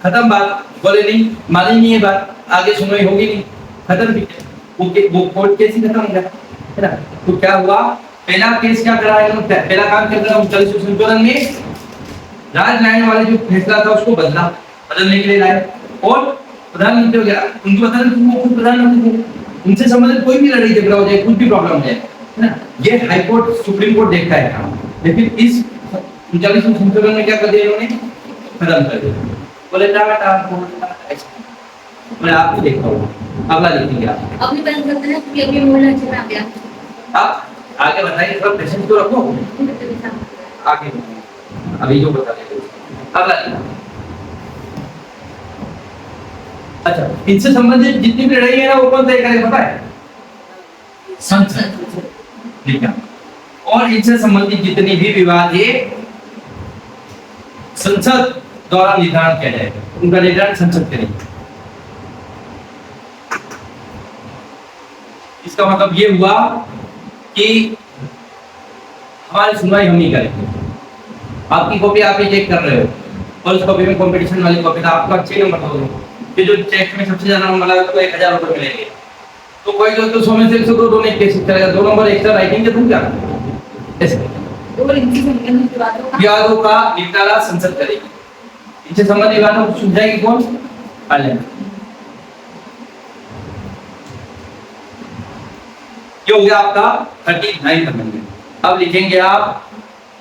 खत्म बात, बोले नहीं, मानी नहीं है बात, आगे सुनवाई होगी नहीं, खत्म भी। वो कोर्ट केस ही खत्म हो गया, है ना। तो क्या हुआ? पहला केस क्या करा है? पहला काम क्या करा? 39 संशोधन में राजनारायण वाले जो फैसला था उसको बदलने के लिए लाए और प्रधानमंत्री हो गया। उनको बता दें वो खुद प्रधानमंत्री थे, उनसे संबंधित कोई भी लड़ाई झगड़ा हो जाए, कुछ भी प्रॉब्लम हो जाए, है ना, ये हाई कोर्ट, सुप्रीम कोर्ट देखता है। लेकिन इस 39 संशोधन में क्या कर दिया इन्होंने? खत्म कर दिया। बोले मैं आपको देखता हूँ, अगला लिखेंगे आप। अभी बंद करते हैं कि अभी बोलना चला गया। आप आगे बताइए, थोड़ा पेशेंस तो रखो। आगे अभी जो बता रहे अगला। अच्छा, इनसे संबंधित जितनी भी लड़ाई है ना वो कौन तय करेगा पता है? संसद। ठीक है। और इनसे संबंधित जितने भी विवाद है संसद द्वारा निर्धारण किया जाएगा, उनका निर्धारण संसद करेगी। इसका मतलब ये हुआ कि हमारी सुनवाई हम नहीं करेंगे। आपकी कॉपी आप ही चेक कर रहे हो और उस कॉपी में कंपटीशन वाली कॉपी था, आपका 6 नंबर था, कि जो टेस्ट में सबसे ज्यादा नंबर लाया उसको 1000 रुपए मिलेंगे। तो कोई जो तो 100 में से 102 डोनेट कैसे करेगा? 2 नंबर एक्स्ट्रा राइटिंग के तुम क्या ऐसे विवादों का निपटारा संसद करेगी। इनसे संबंधित विवादों को सुलझाएगी कौन? पार्लियामेंट। ये हो गया आपका 39 अमेंडमेंट। अब लिखेंगे आप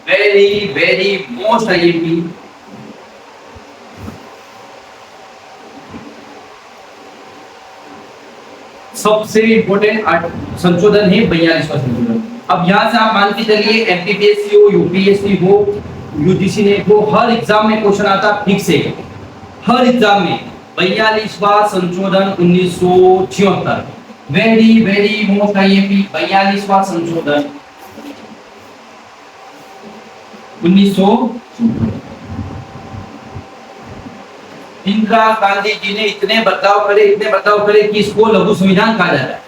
वेरी मोस्ट आईएमपी सबसे इंपोर्टेंट संशोधन है 42वां संशोधन। अब यहां से आप मान के चलिए एमपीपीएससी हो, यूपीएससी हो, यूजीसी नेट हो, हर एग्जाम में क्वेश्चन आता फिक्स है। हर एग्जाम में 42वां संशोधन 1976 वेरी मोस्ट आईएमपी 42वां संशोधन 1900। इंदिरा गांधी जी ने इतने बदलाव करे कि इसको लघु संविधान कहा जाता है।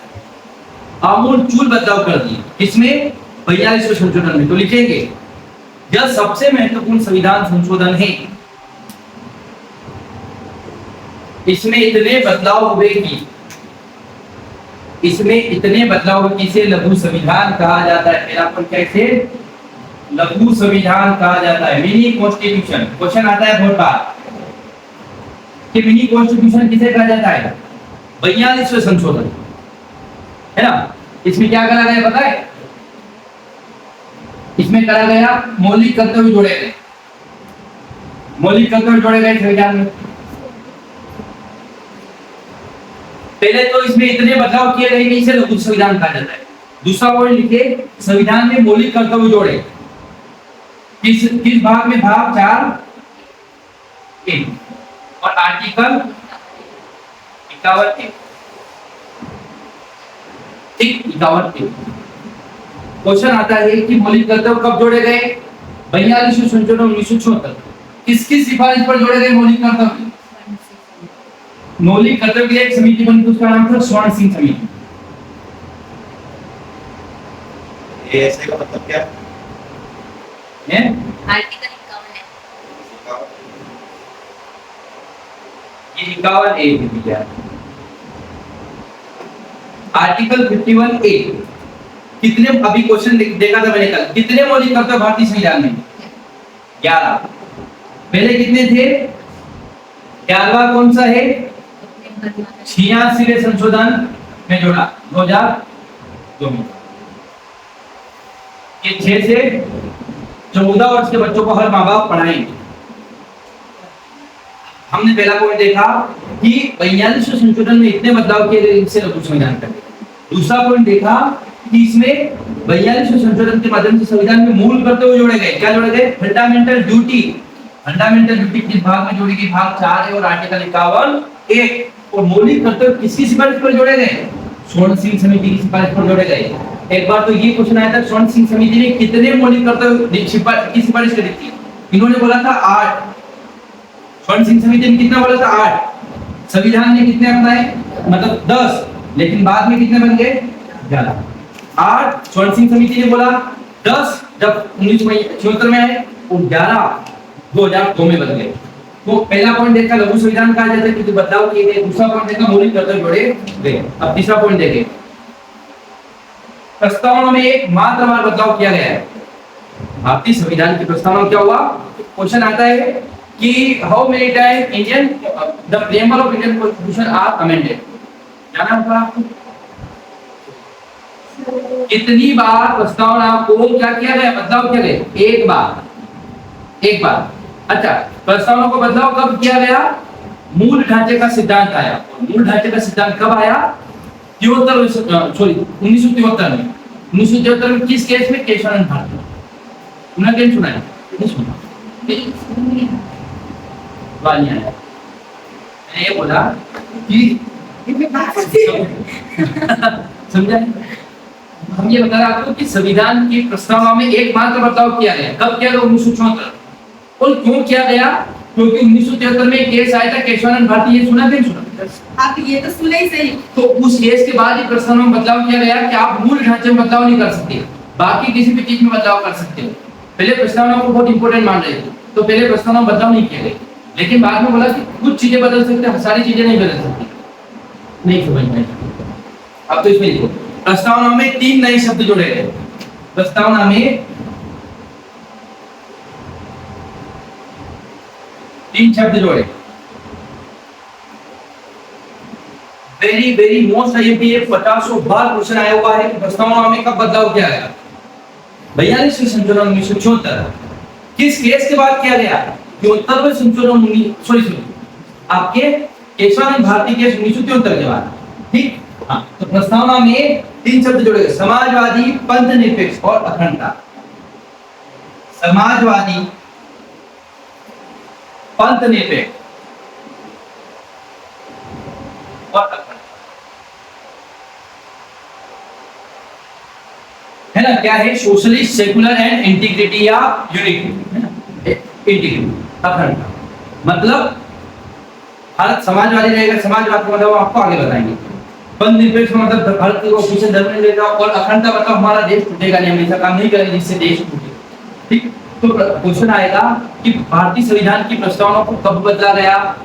आमूलचूल बदलाव कर दिए इसमें 42वें संशोधन में। तो लिखेंगे यह सबसे महत्वपूर्ण संविधान संशोधन है। इसमें इतने बदलाव हुए कि इसे लघु संविधान कहा जाता है। पहला पॉइंट कैसे लघु संविधान कहा जाता है, मिनी कॉन्स्टिट्यूशन। क्वेश्चन आता है बहुत बार कि मिनी कॉन्स्टिट्यूशन किसे कहा जाता है? 42वें संशोधन है ना। इसमें क्या करा गया पता है? इसमें करा गया मौलिक कर्तव्य जोड़े गए। मौलिक कर्तव्य जोड़े गए संविधान में। पहले तो इसमें इतने बदलाव किए गए कि इसे लघु संविधान कहा जाता है। दूसरा पॉइंट लिखे संविधान में मौलिक कर्तव्य जोड़े। किस भाग में? भाग 4 और आर्टिकल 51 ठीक 51। क्वेश्चन आता है कि मौलिक कर्तव्य कब जोड़े गए? 42वें संशोधन 1976। किसकी सिफारिश पर जोड़े गए मौलिक कर्तव्य? मौलिक कर्तव्य की एक समिति बनी थी, उसका नाम था स्वर्ण सिंह समिति। ऐसे का मतलब क्या है? आर्टिकल 51 है। ये 51A दिया है। आर्टिकल 51A कितने, अभी क्वेश्चन देखा था मैंने कल, कितने मौलिक कर्तव्य भारतीय संविधान में? 11। पहले कितने थे? 11वां कौन सा है? 86वें संशोधन में जोड़ा 2002 में। ये 6 से 14 वर्ष के बच्चों को हर माँ बाप पढ़ाएंगे। हमने पहला पॉइंट देखा कि 42वें संशोधन में इतने बदलाव किए गए इनसे लघु संविधान कर। दूसरा पॉइंट देखा कि इसमें 42वें संशोधन के माध्यम से संविधान में मूल कर्तव्य जोड़े गए। क्या जोड़े गए? Fundamental duty. फंडामेंटल ड्यूटी किस भाग में जोड़ी गई? भाग 4 और आर्टिकल 51A। और मौलिक कर्तव्य किसकी सिफारिश पर जोड़े गए? स्वर्ण सिंह समिति की सिफारिश पर जोड़े गए। एक बार तो ये क्वेश्चन आया था स्वर्ण सिंह समिति ने कितने मौलिक कर्तव्य की सिफारिश करी थी? इन्होंने बोला था 8। स्वर्ण सिंह समिति ने कितना बोला था? 8। संविधान ने कितने अपनाए? मतलब 10, लेकिन बाद में कितने बन गए? 11। 8 स्वर्ण सिंह समिति ने बोला, 10 जब 1976 में आए और 11 2002 में बदल गए। तो पहला पॉइंट देखा लघु संविधान कहा जाता है क्योंकि बदलाव किए गए। दूसरा पॉइंट देखा मौलिक कर्तव्य जोड़े गए। अब तीसरा पॉइंट देखें, प्रस्तावना में एक मात्र बार बदलाव किया गया है। भारतीय संविधान की प्रस्तावना में क्या हुआ? क्वेश्चन आता है कि how many time Indian the preamble of Indian constitution are amended. जाना होगा आपको कितनी बार प्रस्तावना को क्या किया गया? बदलाव किया गया? एक बार। अच्छा, प्रस्तावना को बदलाव कब किया गया? मूल ढांचे का सिद्धांत आया। मूल ढांचे का सिद्धांत कब आया? 1973 में। 1973 में किस केस में? केशवानंद भारती। सुना क्या सुना है? नहीं सुना। वाली आया। मैंने ये बोला कि समझा? हम ये बता रहे आपको कि संविधान की प्रस्तावना में एकमात्र बदलाव किया गया। कब किया गया? 1974। और क्यों किया गया? क्योंकि 1973 में एक केस आया था केशवानंद भारती। ये सुना क्या? सुना आप ये तो सुने ही सही। तो उस केस के बाद ही प्रस्तावना में बदलाव किया गया कि आप मूल ढांचे में बदलाव नहीं कर सकते, बाकी किसी भी चीज में बदलाव कर सकते हो। पहले प्रस्तावना को बहुत इंपॉर्टेंट मान रहे थे, तो पहले प्रस्तावना में बदलाव नहीं किया गया, लेकिन बाद में बोला कि कुछ चीजें बदल सकते हैं, सारी चीजें नहीं बदल सकती। नहीं समझ में अब तो इसमें देखो, प्रस्तावना में 3 नए शब्द जोड़े गए। प्रस्तावना में 3 शब्द जोड़े। वेरी मोस्ट आईएमपी 50 बार क्वेश्चन आया हुआ है कि प्रस्तावना में कब बदलाव किया गया? 42वें संशोधन 1974। किस केस के बाद किया गया? 73वें संशोधन आपके केशवानंद भारती केस 1973 के बाद। ठीक, हाँ। तो प्रस्तावना में 3 शब्द जोड़े गए, समाजवादी, पंथ निरपेक्ष और अखंडता। समाजवादी, पंथ निरपेक्ष और अखंडता। है ना, क्या है, सोशलिस्ट, सेकुलर एंड इंटीग्रिटी या यूनिटी, है ना, इंटीग्रिटी, अखंडता। मतलब भारत समाजवादी रहेगा, समाजवाद का मतलब आपको आगे बताएंगे। पंथ निरपेक्ष मतलब भारत को किसी धर्म में लेगा, और अखंडता मतलब हमारा देश टूटेगा नहीं, हम ऐसा काम नहीं करेंगे जिससे देश टूटे। ठीक, तो क्वेश्चन आएगा कि भारतीय संविधान की प्रस्तावना को कब बदला गया?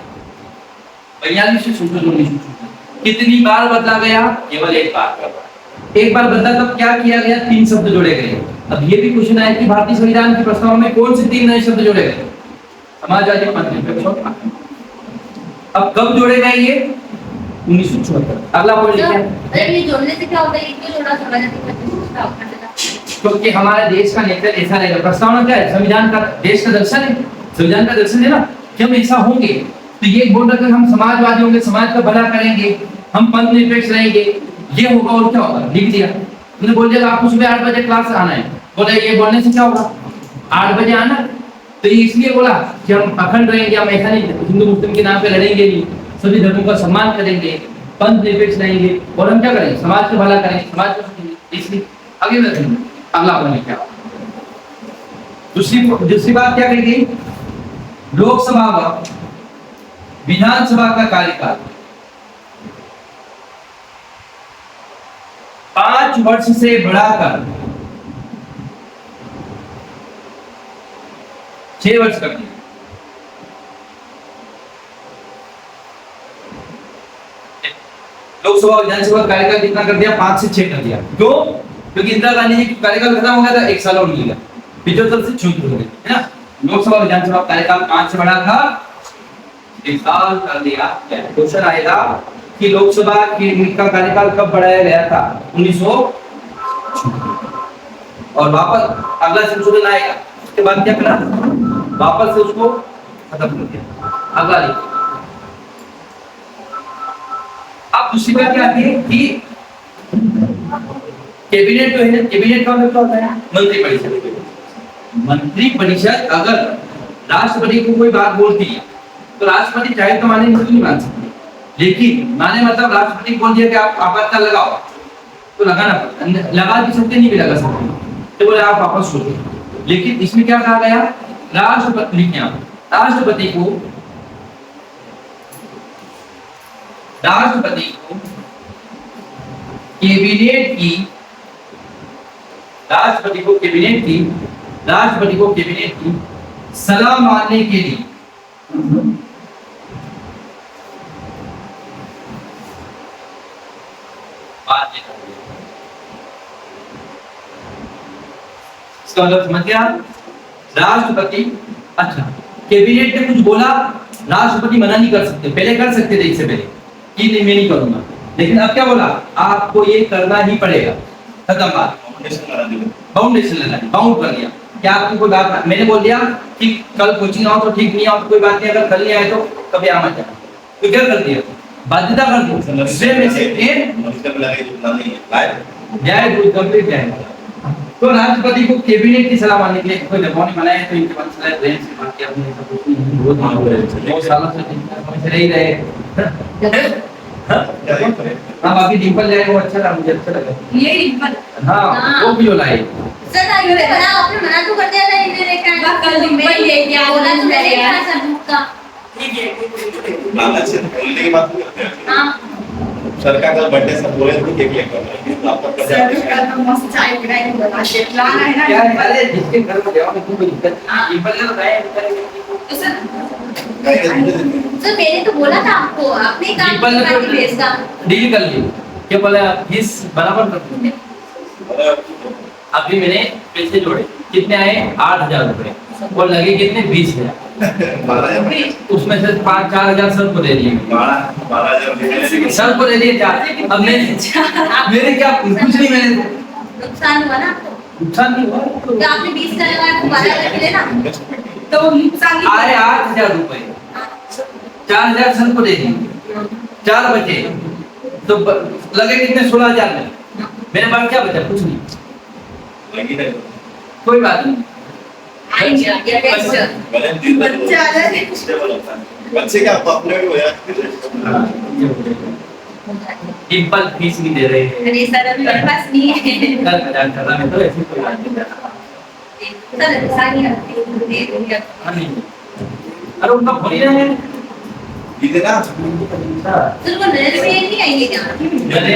42 से 19 कितनी बार बदला गया? केवल एक बार। एक बार बदला तब क्या किया गया? 3 शब्द जोड़े गए। अब ये भी क्वेश्चन आया कि भारतीय संविधान की प्रस्तावना में कौन से 3 नए शब्द जोड़े गए? समाजवादी, पंथ निरपेक्ष और अखंडता। अब कब जोड़े गए ये? 1974। अगला पॉइंट लिखिए। अरे ये जोड़ने से क्या होता है? क्यों जोड़ा समाजवादी अखंडता? क्योंकि हमारे देश का नेचर ऐसा रहेगा। प्रस्तावना क्या है? संविधान का, देश का दर्शन है, संविधान का दर्शन है ना कि हम ऐसा होंगे। तो ये बोल रहे हम समाजवादी होंगे, समाज का भला करेंगे, हम पंथ निरपेक्ष रहेंगे, ये होगा और क्या होगा? लिख दिया। उन्होंने बोल दिया आपको सुबह 8 बजे क्लास आना है। बोले ये बोलने से क्या होगा? 8 बजे आना। तो ये इसलिए बोला कि हम अखंड रहेंगे, हम ऐसा नहीं हिंदू मुस्लिम के नाम पे लड़ेंगे नहीं, सभी धर्मों का सम्मान करेंगे, पंथ निरपेक्ष रहेंगे, और हम क्या करेंगे? समाज का भला करेंगे, समाज को। इसलिए आगे बढ़ेंगे। अगला पॉइंट क्या? दूसरी बात क्या कही गई? लोकसभा व विधानसभा का कार्यकाल 5 वर्ष से बढ़ाकर 6 वर्ष कर दिया। लोकसभा विधानसभा कार्यकाल कितना कर दिया? 5 से 6 कर दिया। क्यों? क्योंकि इंदिरा गांधी जी का कार्यकाल खत्म हो गया था, 1 साल और मिलेगा, 75 से 74 हो गए, है ना। लोकसभा विधानसभा कार्यकाल 5 से बढ़ा था 1 साल कर दिया। क्वेश्चन आएगा कि लोकसभा का कार्यकाल कब बढ़ाया गया था? 1900। और वापस अगला संशोधन आएगा, उसके बाद क्या करना? वापस से उसको खत्म कर दिया। अगला देखिए। अब दूसरी बात क्या आती है कि कैबिनेट जो है ना, कैबिनेट का मतलब क्या होता है? मंत्रिपरिषद। मंत्रिपरिषद अगर राष्ट्रपति को कोई बात बोलती है तो राष्ट्रपति चाहे तो माने नहीं मान सकते, लेकिन माने मतलब राष्ट्रपति बोल दिया कि आप आपातकाल लगाओ तो लगाना पड़ता, लगा भी सकते नहीं भी लगा सकते, तो बोले आप वापस सोचो। लेकिन इसमें क्या कहा गया? राष्ट्रपति को कैबिनेट की सलाह मानने के लिए इसका मतलब समझ गया? राष्ट्रपति, अच्छा कैबिनेट ने कुछ बोला, राष्ट्रपति मना नहीं कर सकते, पहले कर सकते थे इससे पहले कि नहीं मैं नहीं करूंगा, लेकिन अब क्या बोला? आपको ये करना ही पड़ेगा। खत्म बात। बाउंडेशन लगा, बाउंड कर दिया कि आपको कोई बात, मैंने बोल दिया कि कल कोचिंग आओ तो ठीक, नहीं आओ तो कोई बात नहीं, अगर कल नहीं आए तो कभी आ मत जाना। तो क्या कर दिया? बाध्यता कर दी। इसमें में से तो राष्ट्रपति को कैबिनेट की सलाह मानने के लिए कोई दबाव नहीं बनाया, तो इनके पास सलाह प्रेम से बात किया, अपने सब कुछ नहीं, बहुत सालों से रह ही रहे। हाँ बाकी डिंपल जाए वो अच्छा लगा, मुझे अच्छा लगा ये डिंपल। हाँ वो भी जो लाए सर आइए बना, आपने मना तो कर दिया था इन्हें लेकर, कल डिंपल ले गया, बोला तो मैंने कहा सर का। ठीक है लालच से बोलने की बात करते हैं। हाँ सरकार का बर्थडे सब बोले तो केक लेकर आपका सर का तो मस्त चाय पिलाने बोला, प्लान है ना। क्या है? अरे जिसके घर में जाओ कोई दिक्कत नहीं, डिंपल ने बताया सर मैंने तो बोला था आपको, आपने कहा डिंपल ने कि भेजता। डील कर ली, क्या बोला? फीस बराबर कर दूंगा। अभी मैंने पैसे जोड़े, कितने आए? 8,000 रुपए, और लगे कितने? 20,000। उसमें से 5-4 हजार सर को दे दिए, 12,000 सर को दे दिए 4। अब मेरे क्या कुछ नहीं, मैंने नुकसान हुआ ना आपको? नुकसान नहीं हुआ, तो आपने 20 का लगाया तो 12 का मिले ना, तो नुकसान आए 8,000 रुपए, 4,000 सर को दे दिए, 4 बचे तो लगे कितने? 16,000 में। मेरे पास क्या बचा? कुछ नहीं। कोई बात नहीं, बच्चे क्या अपने भी हो यार। डिम्पल फीस भी दे रहे हैं। अरे सर अभी मेरे पास नहीं है। कल हजार कर रहा मैं तो ऐसी कोई बात नहीं कर रहा। सर सारी दे दूंगी। हाँ नहीं। अरे उनका फोन ही है। इधर ना सर वो नजर में नहीं आएंगे क्या? मैंने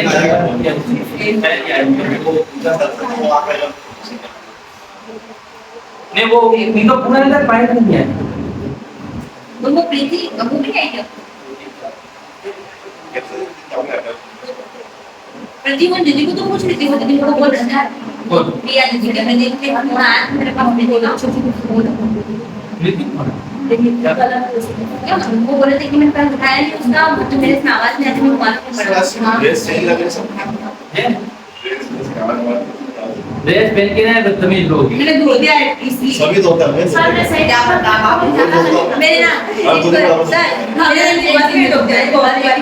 नहीं वो उनका पूरा अंदर पाइप नहीं है। वो प्रीति वो भी आएंगे। प्रति वो दीदी को तो पूछ रही थी, वो दीदी को बोल रहा था कौन? प्रिया दीदी के मैं देखते हैं हाँ मेरे पास मिलेगा क्या वो बोले थे कि मेरे पास बताया नहीं उसका तो मेरे से आवाज नहीं आती मैं मालूम पड़ा। ड्रेस सही लगे सब है ड्रेस पहन के ना बदतमीज लोग हैं। मैंने धो दिया है इसलिए सभी तो होता है सर मैं सही आप मेरे ना सर मेरे लिए भी धो दिया है बहुत बार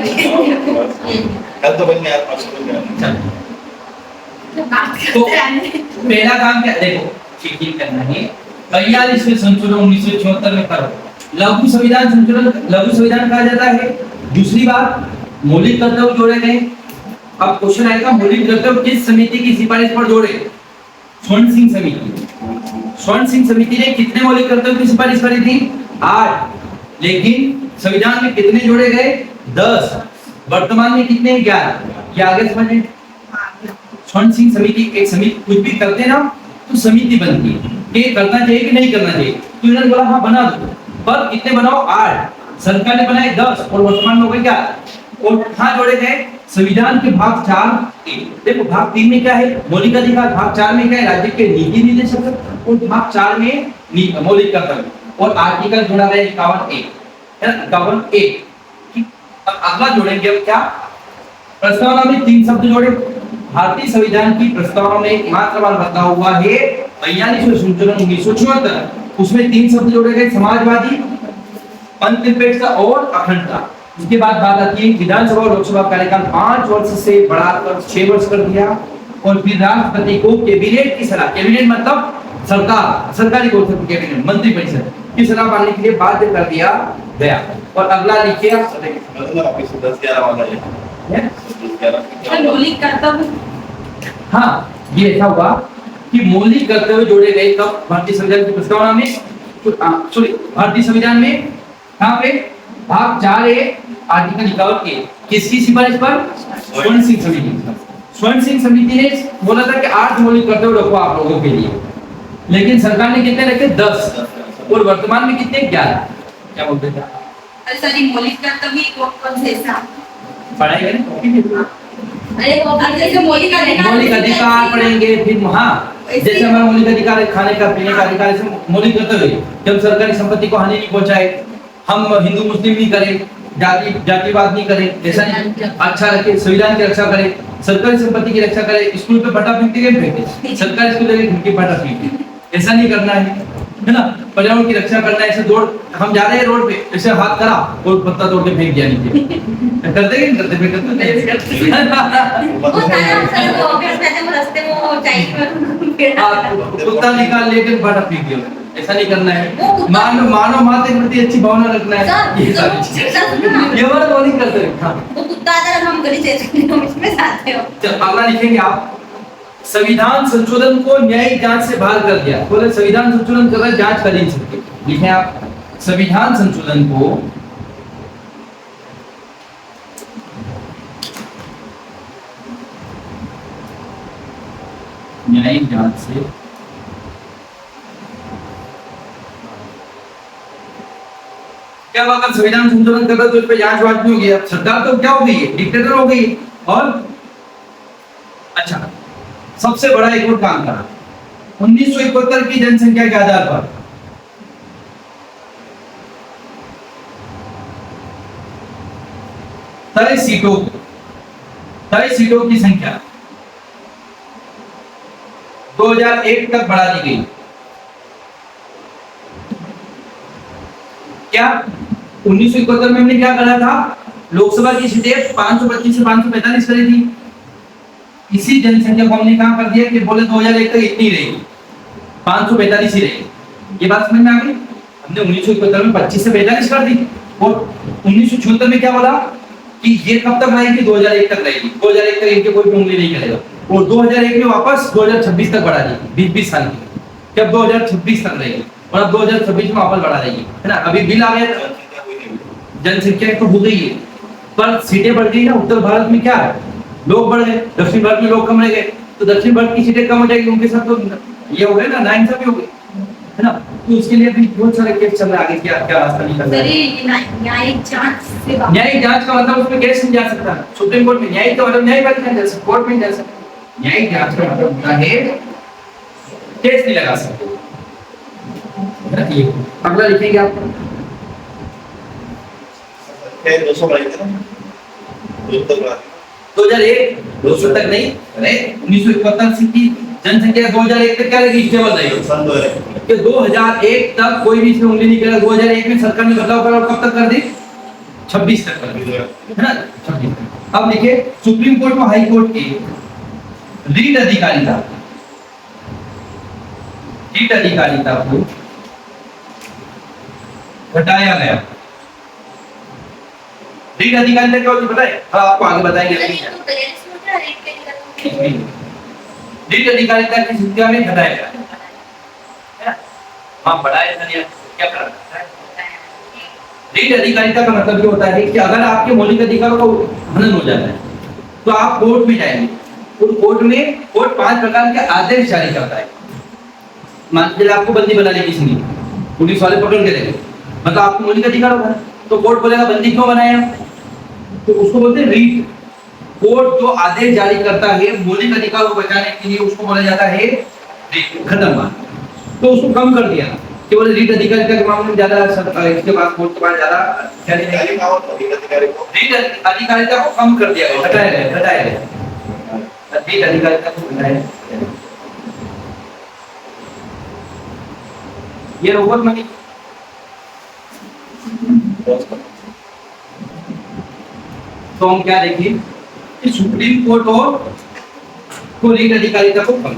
कल तो बन यार परसों बन चल तो पहला काम क्या देखो चीटिंग करना है 42वें संशोधन 1976 में करो। लघु संविधान संशोधन लघु संविधान कहा जाता है। दूसरी बात मौलिक कर्तव्य जोड़े गए। अब क्वेश्चन आएगा मौलिक कर्तव्य किस समिति की सिफारिश पर जोड़े? स्वर्ण सिंह समिति। स्वर्ण सिंह समिति ने कितने मौलिक कर्तव्य की सिफारिश करी थी? 8। लेकिन संविधान में कितने जोड़े गए? 10। वर्तमान में कितने? 11। क्या आगे समझे? स्वर्ण सिंह समिति एक समिति कुछ भी करते ना तो समिति बनती है कि करना चाहिए कि नहीं करना चाहिए। तो इन्होंने बोला हाँ बना दो, पर कितने बनाओ? 8। सरकार ने बनाए 10 और वर्तमान में हो गए क्या? और कहाँ जोड़े गए? संविधान के भाग 4 देखो भाग 3 में क्या है? मौलिक अधिकार। भाग 4 में क्या है? राज्य के नीति निर्देशक। और भाग 4 में मौलिक कर्तव्य। और आर्टिकल जोड़ा गया 51A है ना, 51A। अब अगला जोड़ेंगे अब क्या? प्रस्तावना में 3 शब्द जोड़े। भारतीय संविधान की प्रस्तावना में एकमात्र बार बदला हुआ है 42वें संशोधन 1976। उसमें 3 शब्द जोड़े गए, समाजवादी, अंतर्निरपेक्षता और अखंडता। उसके बाद बात आती है विधानसभा और लोकसभा कार्यकाल 5 वर्ष से बढ़ाकर 6 वर्ष कर दिया। और फिर राष्ट्रपति को कैबिनेट की सलाह, कैबिनेट मतलब सरकार, सरकारी कैबिनेट मंत्रिपरिषद की सलाह मानने के लिए बाध्य कर दिया गया। और अगला लिखिए आप मतलब आपके 10-11 वाला है 10-11 मौलिक कर्तव्य। हाँ ये ऐसा हुआ कि मौलिक कर्तव्य जोड़े गए कब? भारतीय संविधान की प्रस्तावना में, सॉरी भारतीय संविधान में। कहाँ पे? भाग 4A आर्टिकल 51A। किसकी सिफारिश पर? स्वर्ण सिंह समिति। स्वर्ण सिंह समिति ने बोला था कि 8 मौलिक कर्तव्य रखो आप लोगों के लिए, लेकिन सरकार ने कितने रखे? 10। और वर्तमान में कितने? 11। क्या बोलते थे? अरे सॉरी मौलिक कर्तव्य कौन से ऐसा पढ़ाई करें अरे वो जैसे मौलिक अधिकार पढ़ेंगे। फिर हाँ जैसे हमारा मौलिक अधिकार है खाने का पीने का अधिकार, ऐसे मौलिक कर्तव्य है कि हम सरकारी संपत्ति को हानि नहीं पहुंचाए, हम हिंदू मुस्लिम नहीं करें, जातिवाद नहीं करें, ऐसा नहीं, अच्छा रखे, संविधान की रक्षा करें, सरकारी संपत्ति की रक्षा करें, स्कूल पे फटा फेंकते गए फेंके, सरकारी स्कूल में खिड़की फटा फेंके, ऐसा नहीं करना है ना। पर्यावरण की रक्षा करना है। ऐसे दौड़ हम जा रहे हैं रोड पे, ऐसे हाथ करा और पत्ता तोड़ के फेंक दिया नीचे, करते कि नहीं करते? वो सारा सर वो ऑफिस में वो रास्ते में वो चाहिए कुत्ता निकाल लेकर फटा फेंक दिया, ऐसा नहीं करना है। मानव मात्र के प्रति अच्छी भावना रखना है। ये सारी चीजें ये वाला मौलिक कर्तव्य। हाँ वो कुत्ता आता है हम गली से हम इसमें जाते हो। चल अगला लिखेंगे आप। संविधान संशोधन को न्यायिक जांच से बाहर कर दिया। बोले संविधान संशोधन कर रहा है, जांच कर ही नहीं सकते। लिखें आप संविधान संशोधन को न्यायिक जांच से क्या अगर संविधान संशोधन कर रहा तो इस पे जांच वांच नहीं होगी। अब सरकार तो क्या हो गई है? डिक्टेटर हो गई। और अच्छा सबसे बड़ा एक और काम करा 1971 की जनसंख्या के आधार पर तय सीटों की संख्या 2001 तक बढ़ा दी गई। क्या 1971 में हमने क्या करा था? लोकसभा की सीटें 525 से 545 करी थी। इसी जनसंख्या को हमने कहां कर दिया कि बोले 2001 तक इतनी रहेगी, 545 ही रहेगी। ये बात समझ में आ गई? हमने 1971 में 25 से 45 कर दी। और 1976 में क्या बोला कि ये कब तक रहेगी, 2001 तक रहेगी, 2001 तक इनके कोई उंगली नहीं करेगा, और 2001 में वापस 2026 तक बढ़ा देगी, 20-20 साल की, कि अब 2026 तक रहेगी, और अब 2026 में वापस बढ़ा देगी, है ना। अभी बिल आ गया था, जनसंख्या तो हो गई है, पर सीटें बढ़ गई ना। उत्तर भारत में क्या है, लोग बढ़ गए, दक्षिण भारत में लोग कम रह गए, तो दक्षिण भारत की सीटें कम हो जाएगी, उनके साथ तो ये हो गया ना, नाइंसाफी हो गई, है ना। तो उसके लिए भी बहुत सारे केस चल रहे हैं, आगे क्या क्या रास्ता निकलना सर है। ये न्यायिक जांच से बात- न्यायिक जांच का मतलब उसमें केस नहीं जा सकता सुप्रीम कोर्ट में, न्यायिक का मतलब न्यायपालिका में जा सकता, कोर्ट में जा सकता। न्यायिक जांच का मतलब होता है केस नहीं लगा सकते, है ना। ये अगला लिखेंगे आप, फिर 200 बढ़ाई थी ना, 200 तक बढ़ा दी। 2001 200 तक नहीं, अरे 1971 की जनसंख्या 2001 तक क्या रहेगी, स्टेबल रहेगी। सन 2001 कि 2001 तक कोई भी इसमें उंगली नहीं करेगा। 2001 में सरकार ने बदलाव करा और कब तक कर दी, 26 तक कर दी, है ना, 26 तक। अब देखिए सुप्रीम कोर्ट और हाई कोर्ट की रीट अधिकारिता, रीट अधिकारिता को घटाया गया। रीट अधिकारिता क्या होती है पता है, आपको आगे बताएंगे। सर ये तो 43 में क्या रेट पे निकला? रीट अधिकारिता की संख्या में घटाया गया, है ना। हाँ बढ़ाया था, क्या कर रहा है। रीट अधिकारिता का मतलब ये होता है कि अगर आपके मौलिक अधिकारों का हनन हो जाता है तो आप कोर्ट में जाएंगे, और कोर्ट में कोर्ट 5 प्रकार के आदेश जारी करता है। मान लीजिए आपको बंदी बना ली किसी ने, पुलिस वाले पकड़ के लेंगे, मतलब आपको मौलिक अधिकार होगा, तो कोर्ट बोलेगा बंदी क्यों बनाया, तो उसको बोलते हैं रीट। कोर्ट जो आदेश जारी करता है मौलिक अधिकार को बचाने के लिए, उसको बोला जाता है रीट। खत्म बात। तो उसको कम कर दिया कि बोले रीट अधिकारिता के मामले में ज्यादा इसके बाद कोर्ट के पास ज्यादा क्या नहीं अधिकारी का और अधिकारी को रीट अधिकारिता को कम कर दिया गया, घटाया गया। रीट अधिकारिता को घटाया गया। ये रोबोट मनी तो हम क्या देखें कि सुप्रीम कोर्ट और को रीट अधिकारिता को कम,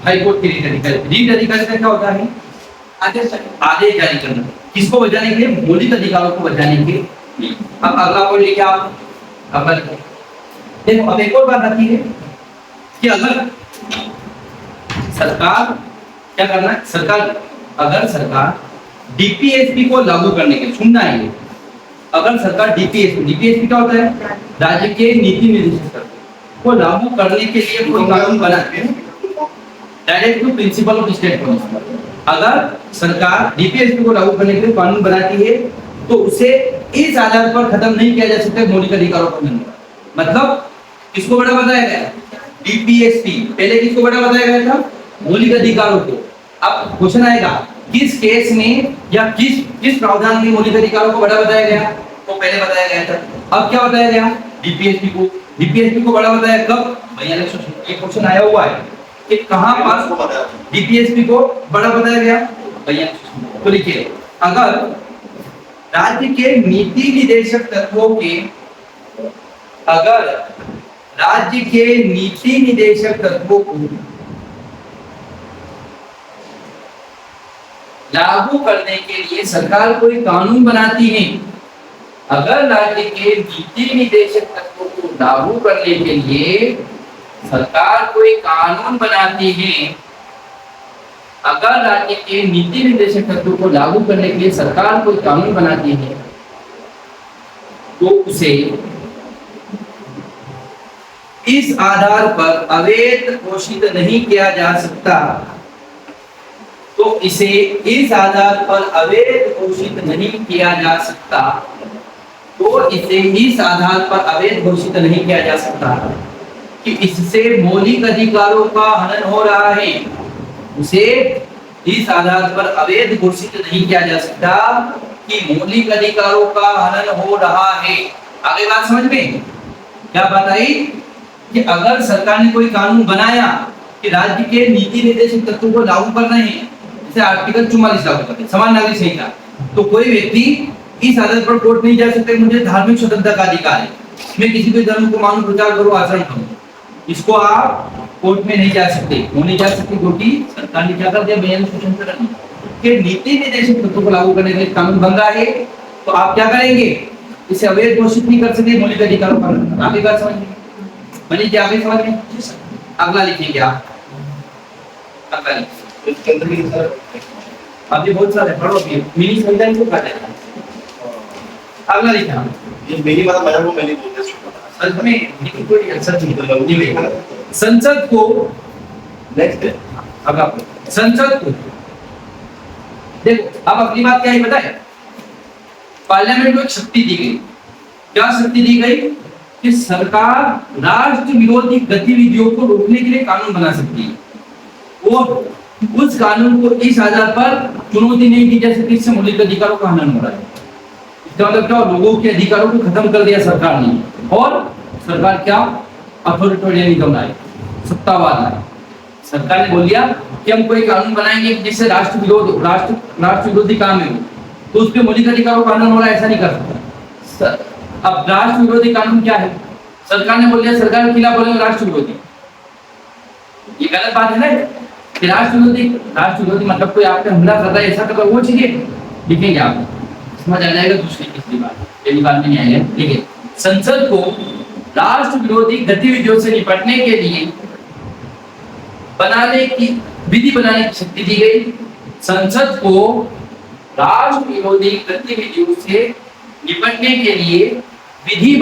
हाई कोर्ट की रीट अधिकारिता क्या होता है, आदेश जारी करना, किसको बचाने के लिए, मौलिक अधिकारों को बचाने के लिए। अब अगला पॉइंट लिखिए आप, अगला लिखिए। देखो अब एक और बात आती है कि अगर सरकार क्या करना है, अगर सरकार डीपीएसपी को लागू करने के, सुनना है ये, अगर सरकार डीपीएसपी क्या होता है, राज्य के नीति निर्देशक को लागू करने के लिए कोई कानून बनाते हैं, directive principle of state policy. अगर सरकार डीपीएसपी को लागू करने के लिए कानून बनाती है तो उसे इस आधार पर खत्म नहीं किया जा सकता मौलिक अधिकारों को मिलना। मतलब किसको बड़ा बताया गया, डीपीएसपी। पहले किसको बड़ा बताया गया था, मौलिक अधिकारों को। अब क्वेश्चन आएगा किस केस में या किस प्रावधान में मौलिक अधिकारों को बड़ा बताया गया, तो पहले बताया गया था। अब क्या बताया गया, डीपीएसपी को बड़ा बताया कब, भैया ये क्वेश्चन आया हुआ है कि कहां पर डीपीएसपी को बड़ा बताया गया भैया। तो लिखिए अगर राज्य के नीति निदेशक तत्वों के, अगर राज्य के नीति निदेशक तत्वों को लागू करने के लिए सरकार कोई कानून बनाती है, अगर राज्य के नीति निदेशक तत्वों को लागू करने के लिए सरकार कोई कानून बनाती है, अगर राज्य के नीति निर्देशक तत्वों को लागू करने के लिए सरकार कोई कानून बनाती है तो उसे इस आधार पर अवैध घोषित नहीं किया जा सकता, तो इसे इस आधार पर अवैध घोषित नहीं किया जा सकता, तो इसे इस आधार पर अवैध घोषित नहीं किया जा सकता कि इससे मौलिक अधिकारों का हनन हो रहा है, उसे इस आधार पर अवैध घोषित नहीं किया जा सकता कि मौलिक अधिकारों का हनन हो रहा है। आगे बात समझ में क्या बात आई कि अगर सरकार ने कोई कानून बनाया कि राज्य के नीति निर्देशक तत्वों को लागू करना है, जैसे आर्टिकल 44 लागू करते हैं, समान नागरिक संहिता, तो कोई व्यक्ति इस आधार पर कोर्ट नहीं जा सकता मुझे धार्मिक स्वतंत्रता का अधिकार है, मैं किसी भी धर्म को मानूं, प्रचार करूं, आचरण करूं, इसको आप कोर्ट में नहीं जा सकते, वो नहीं जा सकते क्योंकि सरकार ने क्या कर दिया, बयान स्वतंत्रता के नीति निर्देशक तत्वों को लागू करने के लिए कानून बन रहा है। तो आप क्या करेंगे, इसे अवैध घोषित नहीं कर सकते मौलिक अधिकारों पर। आगे बात समझ में मनीष जी, आगे समझ में। अगला लिखेंगे आप, अगला लिखिए। इसके अंदर भी सर अभी बहुत सारे पढ़ो, अभी मिनी संविधान को काटे। अगला लिखा ये मेरी मतलब मजा वो मैंने बोलते सच में कोई सच तो लंबी लिखा संसद को नेक्स्ट अगला संसद को देखो। अब अगली बात क्या है बताए, पार्लियामेंट को एक शक्ति दी गई। क्या शक्ति दी गई कि सरकार राष्ट्र विरोधी गतिविधियों को रोकने के लिए कानून बना सकती है और उस कानून को इस आधार पर चुनौती नहीं दी जा सकती इससे मौलिक अधिकारों का हनन हो रहा है। इसका मतलब क्या, लोगों के अधिकारों को खत्म कर दिया सरकार ने और सरकार क्या अथॉरिटेरियनिज्म लाए, सत्तावाद लाए। सरकार ने बोल दिया कि हम कोई कानून बनाएंगे जिससे राष्ट्र विरोधी काम है तो उस पे मौलिक अधिकारों का हनन हो रहा है, ऐसा नहीं कर सकता। अब राष्ट्र विरोधी कानून क्या है, सरकार ने बोल दिया सरकार के खिलाफ बोलेंगे राष्ट्र विरोधी, ये गलत बात है ना कि राष्ट्र विरोधी मतलब कोई आप पे हमला कर रहा है ऐसा कर वो चीजें लिखेंगे आप, समझ आ जाएगा। दूसरी तीसरी बात ये निकाल में नहीं आएगा। देखिए संसद को राष्ट्र विरोधी गतिविधियों से निपटने के लिए विधि बनाने की शक्ति दी गई। संसद को राष्ट्र विरोधी गतिविधियों से निपटने के लिए विधि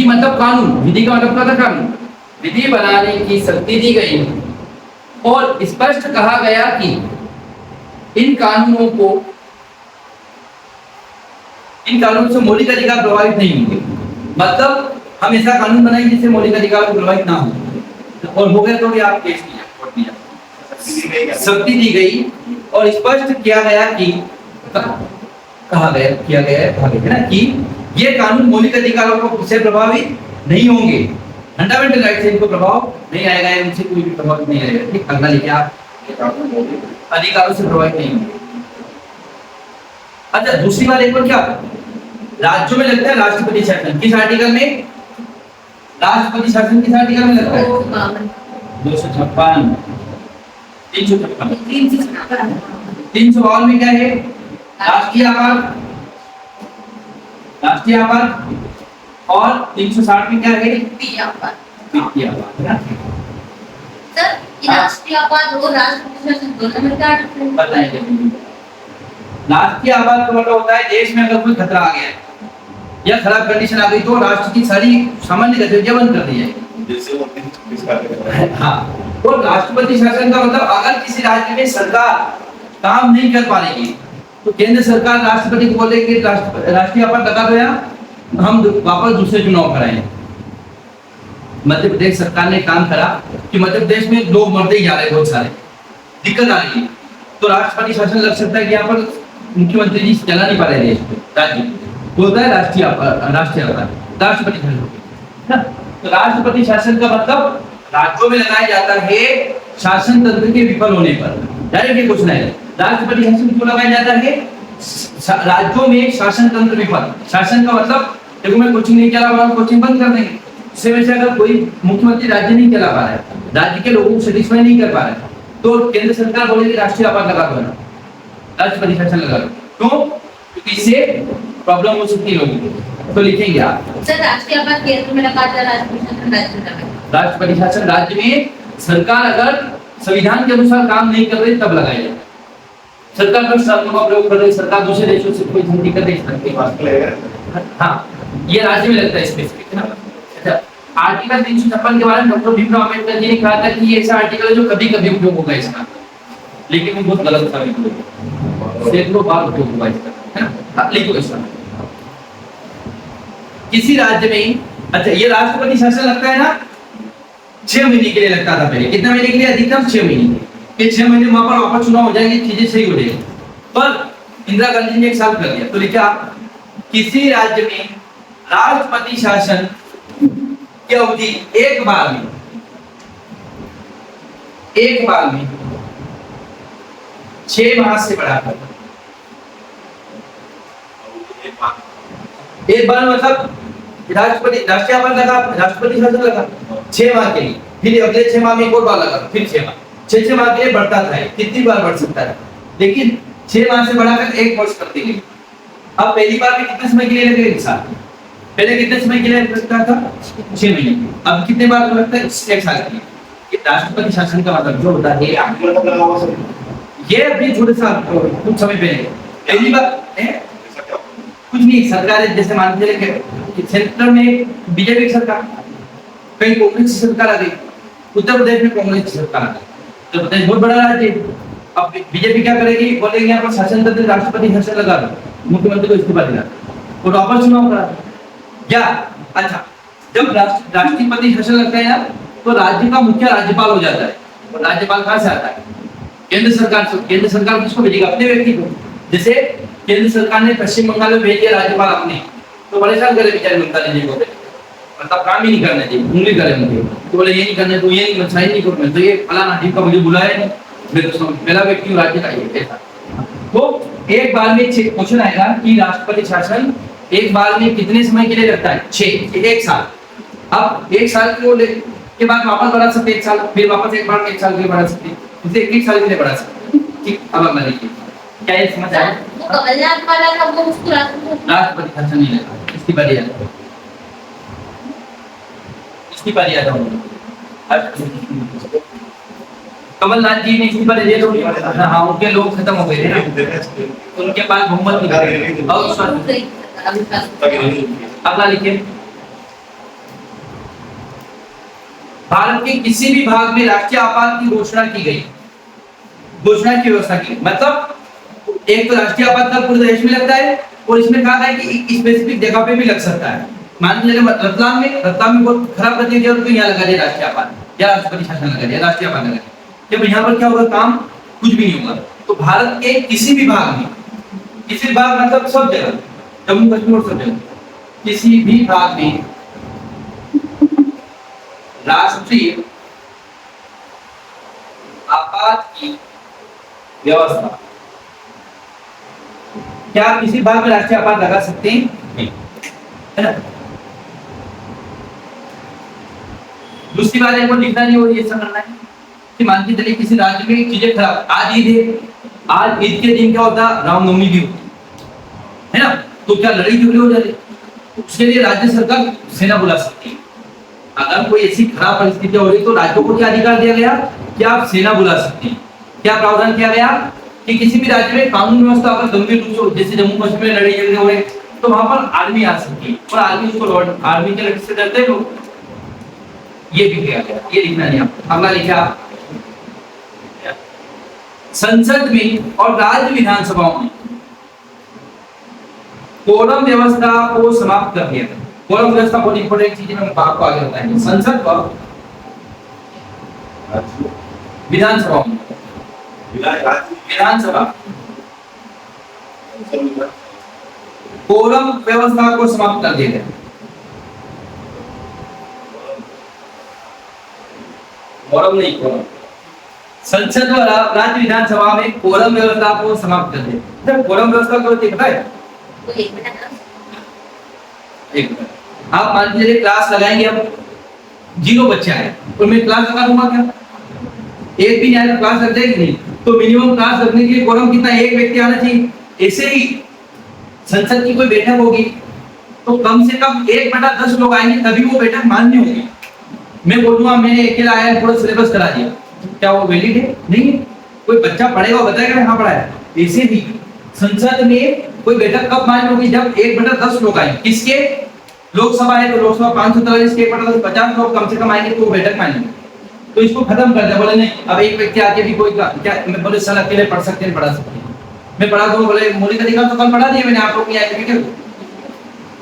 मतलब कानून, विधि का मतलब क्या था, कानून, विधि बनाने की शक्ति दी गई और स्पष्ट कहा गया कि इन कानूनों से मौलिक अधिकार प्रभावित नहीं होंगे। मतलब हम ऐसा कानून बनाएंगे जिससे मौलिक अधिकार प्रभावित ना हो और हो गया तो आप केस किया, शक्ति दी गई और स्पष्ट किया गया कि किया गया है ना कि ये कानून मौलिक अधिकारों को से प्रभावित नहीं होंगे, फंडामेंटल राइट से इनको प्रभाव नहीं आएगा, इनसे कोई भी प्रभावित नहीं आएगा। ठीक, अगला लिखिए आप, अधिकारों से प्रभावित नहीं होंगे। अच्छा दूसरी बात एक और क्या, राज्यों में लगता है राष्ट्रपति शासन, किस आर्टिकल में राष्ट्रपति शासन किस आर्टिकल में लगता है 256 352 में क्या है राष्ट्रीय आपात और 360 में क्या है वित्तीय आपात है ना। सर राष्ट्रीय आपात और राष्ट्रपति शासन दोनों में क्या डिफरेंस है बताइए। राष्ट्रीय आपात का मतलब होता है देश में अगर कोई खतरा आ गया या खराब कंडीशन आ गई तो राष्ट्र की सारी सामान्य गतिविधियां बंद कर दी जाएगी, जैसे वो 326 का हाँ। और राष्ट्रपति शासन का मतलब अगर किसी राज्य में सरकार काम नहीं कर पा रही तो केंद्र सरकार राष्ट्रपति को बोले कि राष्ट्रीय आपात लगा दो या हम वापस दूसरे चुनाव कराएं। मध्य प्रदेश सरकार ने काम करा कि मध्य प्रदेश में लोग मरते ही जा रहे, बहुत सारे दिक्कत आ रही है, तो राष्ट्रपति शासन लग सकता है कि यहाँ पर मुख्यमंत्री जी चला नहीं पा रहे देश को, राज्य बोलता है राष्ट्रपति शासन। तो राष्ट्रपति शासन का मतलब राज्यों में लगाया जाता है शासन तंत्र के विफल होने पर। डायरेक्ट क्वेश्चन है, राष्ट्रपति शासन क्यों लगाया जाता है राज्यों में शासन तंत्र विफल। शासन का मतलब देखो मैं कोचिंग नहीं चला पा रहा हूँ, कोचिंग बंद कर देंगे। इससे वैसे अगर कोई मुख्यमंत्री राज्य नहीं चला पा रहा है, राज्य के लोगों को सेटिस्फाई नहीं कर पा रहा है, तो केंद्र सरकार बोलेगी राष्ट्रीय आपात लगा दो, राष्ट्रपति शासन लगा दो। क्यों? क्योंकि इससे प्रॉब्लम हो सकती है लोगों को। तो लिखेंगे आप सर राष्ट्रीय आपात केंद्र में लगा था, राष्ट्रपति शासन राज्य में। राष्ट्रपति शासन राज्य में सरकार अगर संविधान के अनुसार काम नहीं कर रही तब लगाया जाए। सरकार कुछ शर्तों का प्रयोग कर रही, सरकार दूसरे देशों से कोई संधि कर रही है, हाँ ये राज्य में लगता है स्पेसिफिक है ना। अच्छा आर्टिकल 356 के बारे में डॉक्टर भीमराव अम्बेडकर जी ने कहा था कि ये ऐसा आर्टिकल है जो कभी कभी उपयोग होगा इसका, लेकिन वो बहुत गलत साबित हुआ, सैकड़ों बार उपयोग हुआ इसका, है ना। लिखो इसका किसी राज्य में, अच्छा ये राष्ट्रपति शासन लगता है ना 6 महीने के लिए लगता था पहले, कितने महीने के लिए, अधिकतम 6 महीने के, 6 महीने वहां पर वापस चुनाव हो जाएंगे, चीजें सही हो जाएगी। पर इंदिरा गांधी ने 1 साल कर दिया, तो लिखा किसी राज्य में राष्ट्रपति शासन की अवधि एक बार में 6 माह से बढ़ाकर, एक बार मतलब राष्ट्रीय आपात लगा, राष्ट्रपति शासन लगा 6 माह के लिए, फिर अगले 6 माह में एक और बार लगा, फिर 6 माह, 6 माह के लिए बढ़ता था, कितनी बार बढ़ सकता है, लेकिन 6 माह से बढ़ाकर 1 वर्ष कर दी गई। अब पहली बार में कितने समय के लिए लगेगा, 1 साल, पहले कितने समय के लिए लगता था? 6 महीने। अब कितने बार लगता है? 1 साल के लिए। ये राष्ट्रपति शासन का मतलब जो होता है, आपको मतलब लगा होगा सर ये अभी थोड़े सा कुछ समय पहले पहली बार ऐसा क्या होगा? कुछ नहीं, सरकार है, जैसे मान के चलिए कि सेंटर में बीजेपी की सरकार, कहीं कांग्रेस की सरकार आ गई, उत्तर प्रदेश में कांग्रेस की सरकार आ गई। उत्तर प्रदेश बहुत बड़ा राज्य है। अब बीजेपी क्या करेगी? बोलेगी यहाँ पर शासन करते राष्ट्रपति शासन लगा दो, मुख्यमंत्री को इस्तीफा दिला और वापस चुनाव करा क्या? अच्छा, जब राष्ट्रपति शासन लगता है ना, तो राज्य का मुख्य राज्यपाल हो जाता है। और राज्यपाल कहाँ से आता है? केंद्र सरकार से। केंद्र सरकार किसको भेजेगा? अपने व्यक्ति को। जैसे केंद्र सरकार ने पश्चिम बंगाल में भेज दिया राज्यपाल अपने, तो परेशान करे बेचारे ममता जी को, मतलब काम ही नहीं करने चाहिए, उंगली करे मुझे, तो बोले ये नहीं करने, तो ये नहीं, साइन नहीं करूँ मैं, तो ये फलाना ठीक का मुझे बुलाया नहीं, मैं तो मेरा व्यक्ति राज्य का ये ऐसा। तो एक बार में क्वेश्चन आएगा कि राष्ट्रपति शासन एक बार में कितने समय के लिए लगता है? 1 साल। अब 1 साल के बाद वापस बढ़ा सकते 1 साल, फिर वापस एक बार 1 साल के लिए बढ़ा सकते, इसे 1 साल के लिए बढ़ा सकते। ठीक, अब अगला देखिए, क्या ये समझ आया? वो कमलनाथ वाला का वो उसको राष्ट्रपति शासन नहीं लगा, इस्तीफा दिया, इस्तीफा दिया था कमलनाथ जी ने इस्तीफा दे दिया तो हाँ, उनके लोग खत्म हो गए थे ना, उनके पास बहुमत नहीं था। अगला लिखिए, भारत के किसी भी भाग में राष्ट्रीय आपात की घोषणा की गई, घोषणा की व्यवस्था की, मतलब एक तो राष्ट्रीय आपात पूरे देश में लगता है, और इसमें कहा है कि स्पेसिफिक जगह पे भी लग सकता है। मान लीजिए रतलाम में बहुत खराब गति है, तो यहाँ लगा दिया राष्ट्रीय आपात या राष्ट्रपति शासन लगा दिया, राष्ट्रीय आपात लगा दिया। जब यहाँ पर क्या होगा? काम कुछ भी नहीं होगा। तो भारत के किसी भी भाग में, किसी भाग मतलब सब जगह, जम्मू कश्मीर और सब जगह, किसी भी भाग में राष्ट्रीय आपात की व्यवस्था, क्या आप किसी भाग में राष्ट्रीय आपात लगा सकते हैं? नहीं, है ना? दूसरी बात है, वो लिखना नहीं हो, ये समझना है कि मान के चलिए किसी राज्य में चीजें खराब, आज ईद है, आज ईद के दिन क्या होता? रामनवमी भी होती है ना, तो क्या लड़ाई झगड़े हो जाते? उसके लिए राज्य सरकार सेना बुला सकती है। अगर कोई ऐसी खराब परिस्थिति हो रही तो राज्यों को क्या अधिकार दिया गया कि आप सेना बुला सकते हैं। क्या प्रावधान किया गया कि किसी भी राज्य में कानून व्यवस्था अगर गंभीर रूप से हो, जैसे जम्मू कश्मीर में लड़ाई झगड़े हो रहे, तो वहां पर आर्मी आ सकती है, और आर्मी उसको आर्मी के लड़के से डरते हैं लोग, ये भी किया गया, ये लिखना नहीं आपको। अगला लिखा आप, संसद में और राज्य विधानसभाओं में कोरम व्यवस्था को समाप्त कर दिया गया। कोरम व्यवस्था बहुत इंपॉर्टेंट चीज है, मैं आपको आगे बताएंगे। संसद व विधानसभा, विधानसभा कोरम व्यवस्था को समाप्त कर दिया गया। कोरम नहीं, कोरम संसद व राज्य विधानसभा में कोरम व्यवस्था को समाप्त कर दिया। कोरम व्यवस्था को पता है? एक मिनट, आप मान लीजिए क्लास लगाएंगे, अब 0 बच्चे आए और मैं क्लास लगा दूंगा क्या? एक भी नहीं आया तो क्लास लग जाएगी नहीं? तो मिनिमम क्लास लगने के लिए कोरम कितना? 1 व्यक्ति आना चाहिए। ऐसे ही संसद की कोई बैठक होगी तो कम से कम 1/10 लोग आएंगे, तभी वो बैठक मान्य होगी। मैं बोलूंगा मैंने अकेला आया पूरा सिलेबस करा दिया, क्या वो वैलिड है? नहीं है। कोई बच्चा पढ़ेगा, बताएगा हाँ पढ़ा है। ऐसे ही संसद में कोई बैठक कब मान्य होगी? जब 1/10 लोग आए। किसके? लोकसभा है तो लोकसभा 543 के 1/50 लोग कम से कम आएंगे तो बैठक मान्य होगी। तो इसको खत्म कर दिया। बोले नहीं, अब एक व्यक्ति आके भी कोई क्या, मैं बोले सर अकेले पढ़ सकते हैं, पढ़ा सकते हैं, मैं पढ़ा दूं। बोले मौलिक अधिकार तो कल पढ़ा दिए मैंने, आप लोग नहीं आए थे क्या?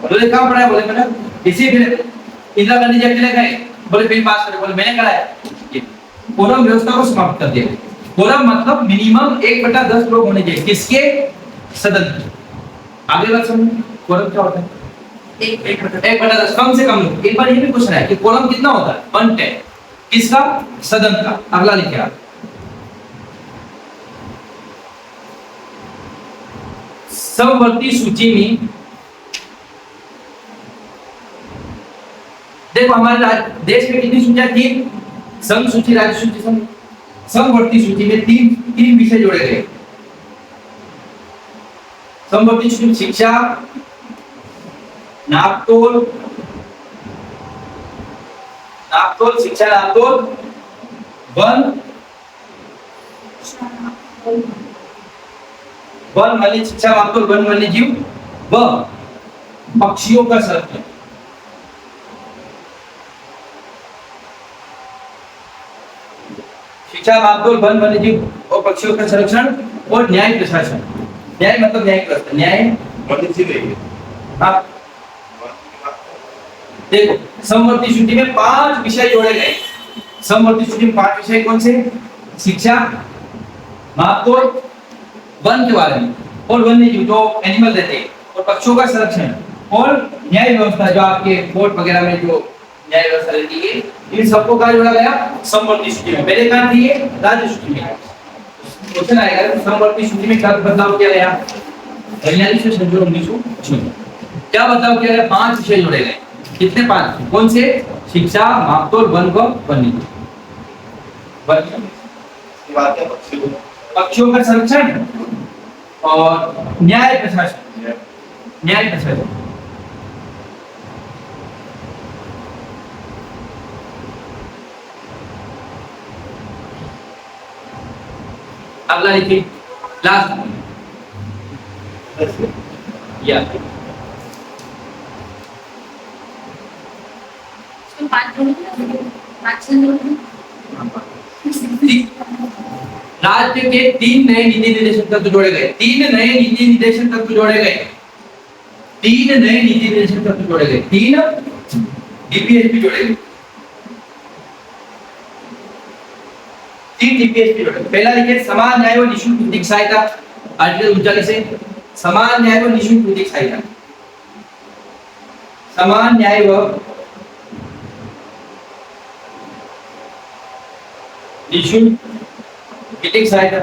बोले कहाँ पढ़ा है? बोले मैंने इसी फिर इंदिरा गांधी जी अकेले गए, बोले बिल पास करे, बोले मैंने कराया। कोरम व्यवस्था को समाप्त कर दिया। कोरम मतलब मिनिमम 1/10 लोग होने चाहिए। किसके? सदन। आगे बात समझ, कोरम क्या होता है? 1/10 कम से कम लोग। एक बार ये भी क्वेश्चन है कि कोरम कितना होता है? 1/10 किसका? सदन का। अगला लिखिए आप, समवर्ती सूची में देखो हमारे देश में कितनी सूचियां थी? सम सूची, राज्य सूची, समवर्ती सूची में तीन विषय जोड़े गए। समवर्ती सूची में शिक्षा, नापतोल, नापतोल शिक्षा नापतोल वन वन्य शिक्षा नापतोल वन वन्य जीव व पक्षियों का संरक्षण। शिक्षा नापतोल वन वन्य जीव और पक्षियों का संरक्षण और न्याय प्रशासन। न्याय मतलब न्याय व्यवस्था, न्याय हाँ देखो समवर्ती सूची में 5 विषय जोड़े गए। समवर्ती सूची में 5 विषय कौन से? शिक्षा, नापतोल, वन के बारे में और वन्य जीव जो एनिमल रहते हैं और पक्षियों का संरक्षण और न्याय व्यवस्था जो आपके कोर्ट वगैरह में जो न्याय व्यवस्था रहती है, इन सबको कहा जोड़ा गया समवर्ती सूची में। पहले कहां थी ये? राज्य सूची में। क्वेश्चन आएगा समवर्ती सूची में क्या बदलाव किया गया? 1906 क्या बदलाव किया गया? 5 विषय जोड़े गए। कितने? 5। कौन से? शिक्षा, नापतोल, वन व वन्य जीव। पक्षियों का संरक्षण और न्याय प्रशासन। न्याय प्रशासन अगला लिखिए लास्ट या इसमें 5 जोड़े, 5 जोड़े। राज्य के 3 नए नीति निर्देशक तत्व जोड़े गए। 3 नए नीति निर्देशक तत्व जोड़े गए। 3 नए नीति निर्देशक तत्व जोड़े गए। 3 डीपीएसपी जोड़े गए। 3 डीपीएसपी जोड़े गए। पहला लिखिए समान न्याय व निःशुल्क विधिक सहायता। आर्टिकल 39 से समान न्याय व निःशुल्क विधिक सहायता। समान न्याय व निःशुल्क विधिक सहायता।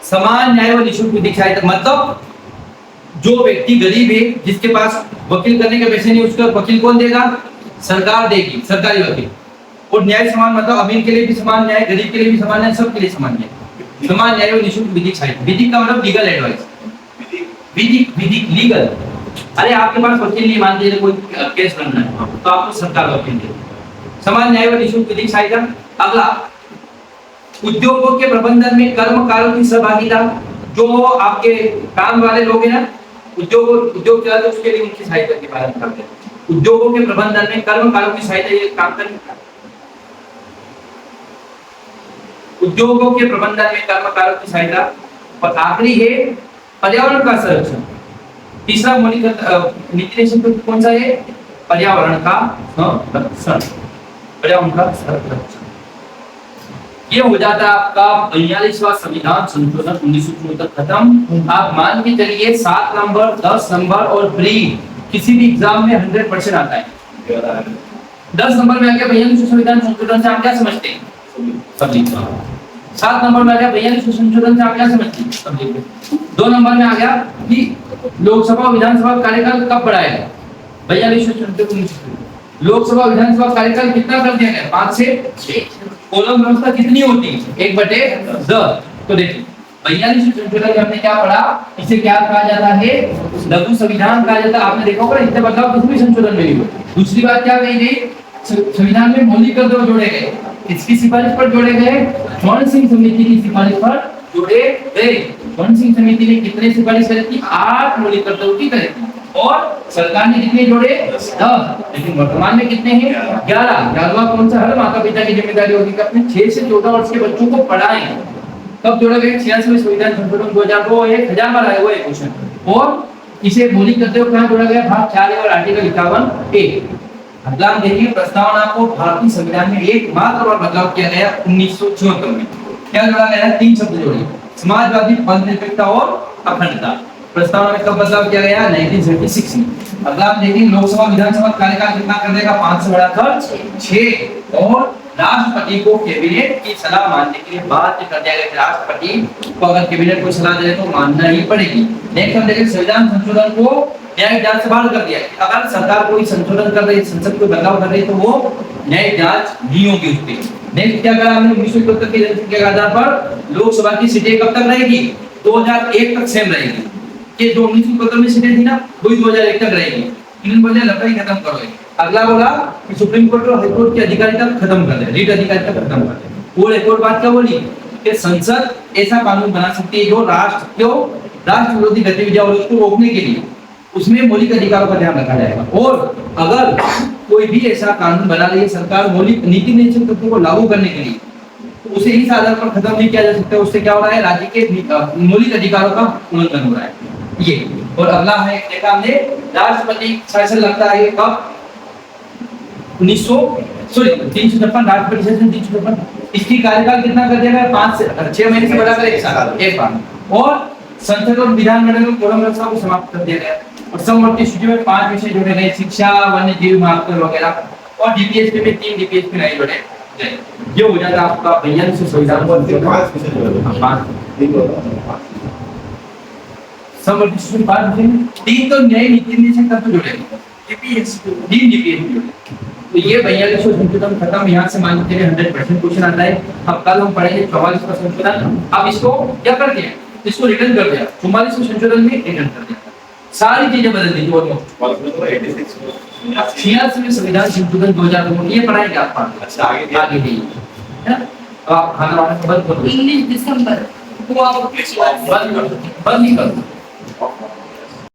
समान न्याय व निःशुल्क विधिक सहायता मतलब जो व्यक्ति गरीब है जिसके पास वकील करने के पैसे नहीं, उसका वकील कौन देगा? सरकार देगी, सरकारी वकील। और न्याय समान मतलब अमीर के लिए भी समान न्याय, गरीब के लिए भी समान न्याय, सबके लिए समान न्याय। समान न्याय व निःशुल्क विधिक सहायता। विधिक का मतलब लीगल एडवाइस। विधिक विधिक लीगल। अरे आपके पास वकील नहीं, मान लीजिए कोई केस लड़ना है तो आपको सरकार वकील देगी। समान न्याय व निःशुल्क विधिक सहायता। अगला उद्योगों के प्रबंधन में कर्मकारों की सहभागिता। जो आपके काम वाले लोग हैं ना, उद्योग चलाते उसके लिए उनकी सहायता की बात करते हैं। उद्योगों के प्रबंधन में कर्मकारों की सहायता, ये काम करें। उद्योगों के प्रबंधन में कर्मकारों की सहायता। और आखिरी है पर्यावरण का संरक्षण। तीसरा मौलिक नीति निर्देशक कौन सा है? पर्यावरण का संरक्षण। पर्यावरण का संरक्षण। ये हो जाता है आपका 42वां संविधान संशोधन 1974 खत्म। आप मान के चलिए 7 नंबर, 10 नंबर और प्री किसी भी एग्जाम में 100% आता है। 10 नंबर में आ गया 42वां संविधान संशोधन से आप क्या समझते हैं? सब लिखा। 7 नंबर में आ गया 42वां संशोधन से आप क्या समझते हैं? सब लिखा। 2 नंबर में आ गया कि लोकसभा विधानसभा कार्यकाल कब बढ़ाया गया? 42वां संशोधन। लोकसभा विधानसभा कार्यकाल कितना कर दिया गया? 5 से 6। कोलम व्यवस्था कितनी होती है? 1/10। तो देखिए 42वां संशोधन में हमने क्या पढ़ा? इसे क्या कहा जाता है? लघु संविधान कहा जाता है। आपने देखा होगा इतने बदलाव किसी भी संशोधन में नहीं हुए। दूसरी बात क्या कही गई? संविधान में मौलिक कर्तव्य जोड़े गए। किसकी सिफारिश पर जोड़े गए? स्वर्ण सिंह समिति की सिफारिश पर जोड़े गए। स्वर्ण सिंह समिति ने कितने सिफारिश करी थी? 8 मौलिक कर्तव्यों की करी थी। और सरकार ने कितने जोड़े? 10। लेकिन वर्तमान में कितने हैं? 11। 11वां कौन सा? हर माता पिता की जिम्मेदारी होगी कि अपने 6 से 14 वर्ष के बच्चों को पढ़ाएं। कब जोड़ा गया? 86वें संविधान संशोधन 2002। 1000 बार आया हुआ है क्वेश्चन। और इसे मौलिक कर्तव्य कहां जोड़ा गया? भाग 4 और आर्टिकल 51A। अगला हम देखिए प्रस्तावना को भारतीय संविधान में एकमात्र बार बदलाव किया गया 1974 में। क्या जोड़ा गया? 3 शब्द जोड़े, समाजवादी, धर्मनिरपेक्षता और अखंडता। प्रस्तावना में कब बदलाव किया गया? 1936 में। अगला हम देखेंगे लोकसभा विधानसभा कार्यकाल कितना कर देगा? 5 से बढ़ाकर 6। और राष्ट्रपति को कैबिनेट की सलाह मानने के लिए बाध्य कर दिया गया। राष्ट्रपति को अगर कैबिनेट को सलाह दे तो मानना ही पड़ेगी। नेक्स्ट हम देखेंगे संविधान संशोधन को न्यायिक जांच से बाहर कर दिया। अगर सरकार कोई संशोधन कर रही है, संसद कोई बदलाव कर रही है तो वो न्यायिक जांच नहीं होगी उस पर। नेक्स्ट क्या करा हमने? 1971 की जनसंख्या के आधार पर लोकसभा की सीटें कब तक रहेगी? 2001 तक सेम रहेगी। कि जो 1971 में सीटें थी ना वही 2001 तक रहेगी। इन्होंने बोले लड़ाई खत्म करो ये। अगला बोला कि सुप्रीम कोर्ट और हाई कोर्ट की अधिकारिता खत्म कर दे, रीट अधिकारिता खत्म कर दे। वो एक और बात क्या बोली कि संसद ऐसा कानून बना सकती है जो राष्ट्र विरोधी गतिविधियां और उसको रोकने के लिए उसमें मौलिक अधिकारों का ध्यान रखा जाएगा। और अगर कोई भी ऐसा कानून बना रही है सरकार मौलिक नीति निश्चित तत्वों को लागू करने के लिए, तो उसे इस आधार पर खत्म नहीं किया जा सकता। उससे क्या हो रहा है, राज्य के मौलिक अधिकारों का उल्लंघन हो रहा है ये। और अगला है देखा हमने राष्ट्रपति शासन लगता है कब 356 राष्ट्रपति शासन 356। इसकी कार्यकाल कितना कर दिया गया, 5 से 6 महीने से बढ़ाकर 1 साल, एक बार। और संसद और विधानमंडल में कोरम व्यवस्था को समाप्त कर दिया गया। और समवर्ती सूची में 5 विषय जोड़े गए, शिक्षा, वन्य जीव, महात्मा वगैरह। और डीपीएसपी में 3 डीपीएसपी नहीं जोड़े गए। ये हो जाता आपका 42 से संविधान पांच विषय जोड़े। 5 समवर्ती सूची में 5 विषय, 3 तो न्याय नीति निश्चित तत्व जोड़े, डीपीएसपी 3 डीपीएसपी जोड़े। तो ये 42 संशोधन खत्म। यहाँ से मान लीजिए 100% क्वेश्चन आता है। अब कल हम पढ़ेंगे 44 का संशोधन। अब इसको क्या कर दिया, इसको रिटर्न कर दिया, 44 संशोधन में रिटर्न कर दिया, सारी चीजें बदल दी। और 86 86 में संविधान संशोधन 2002 ये पढ़ाएंगे आप। अच्छा आगे भी है। अब आप खाना वाना बंद कर दो, इंग्लिश दिसंबर बंद नहीं कर दो।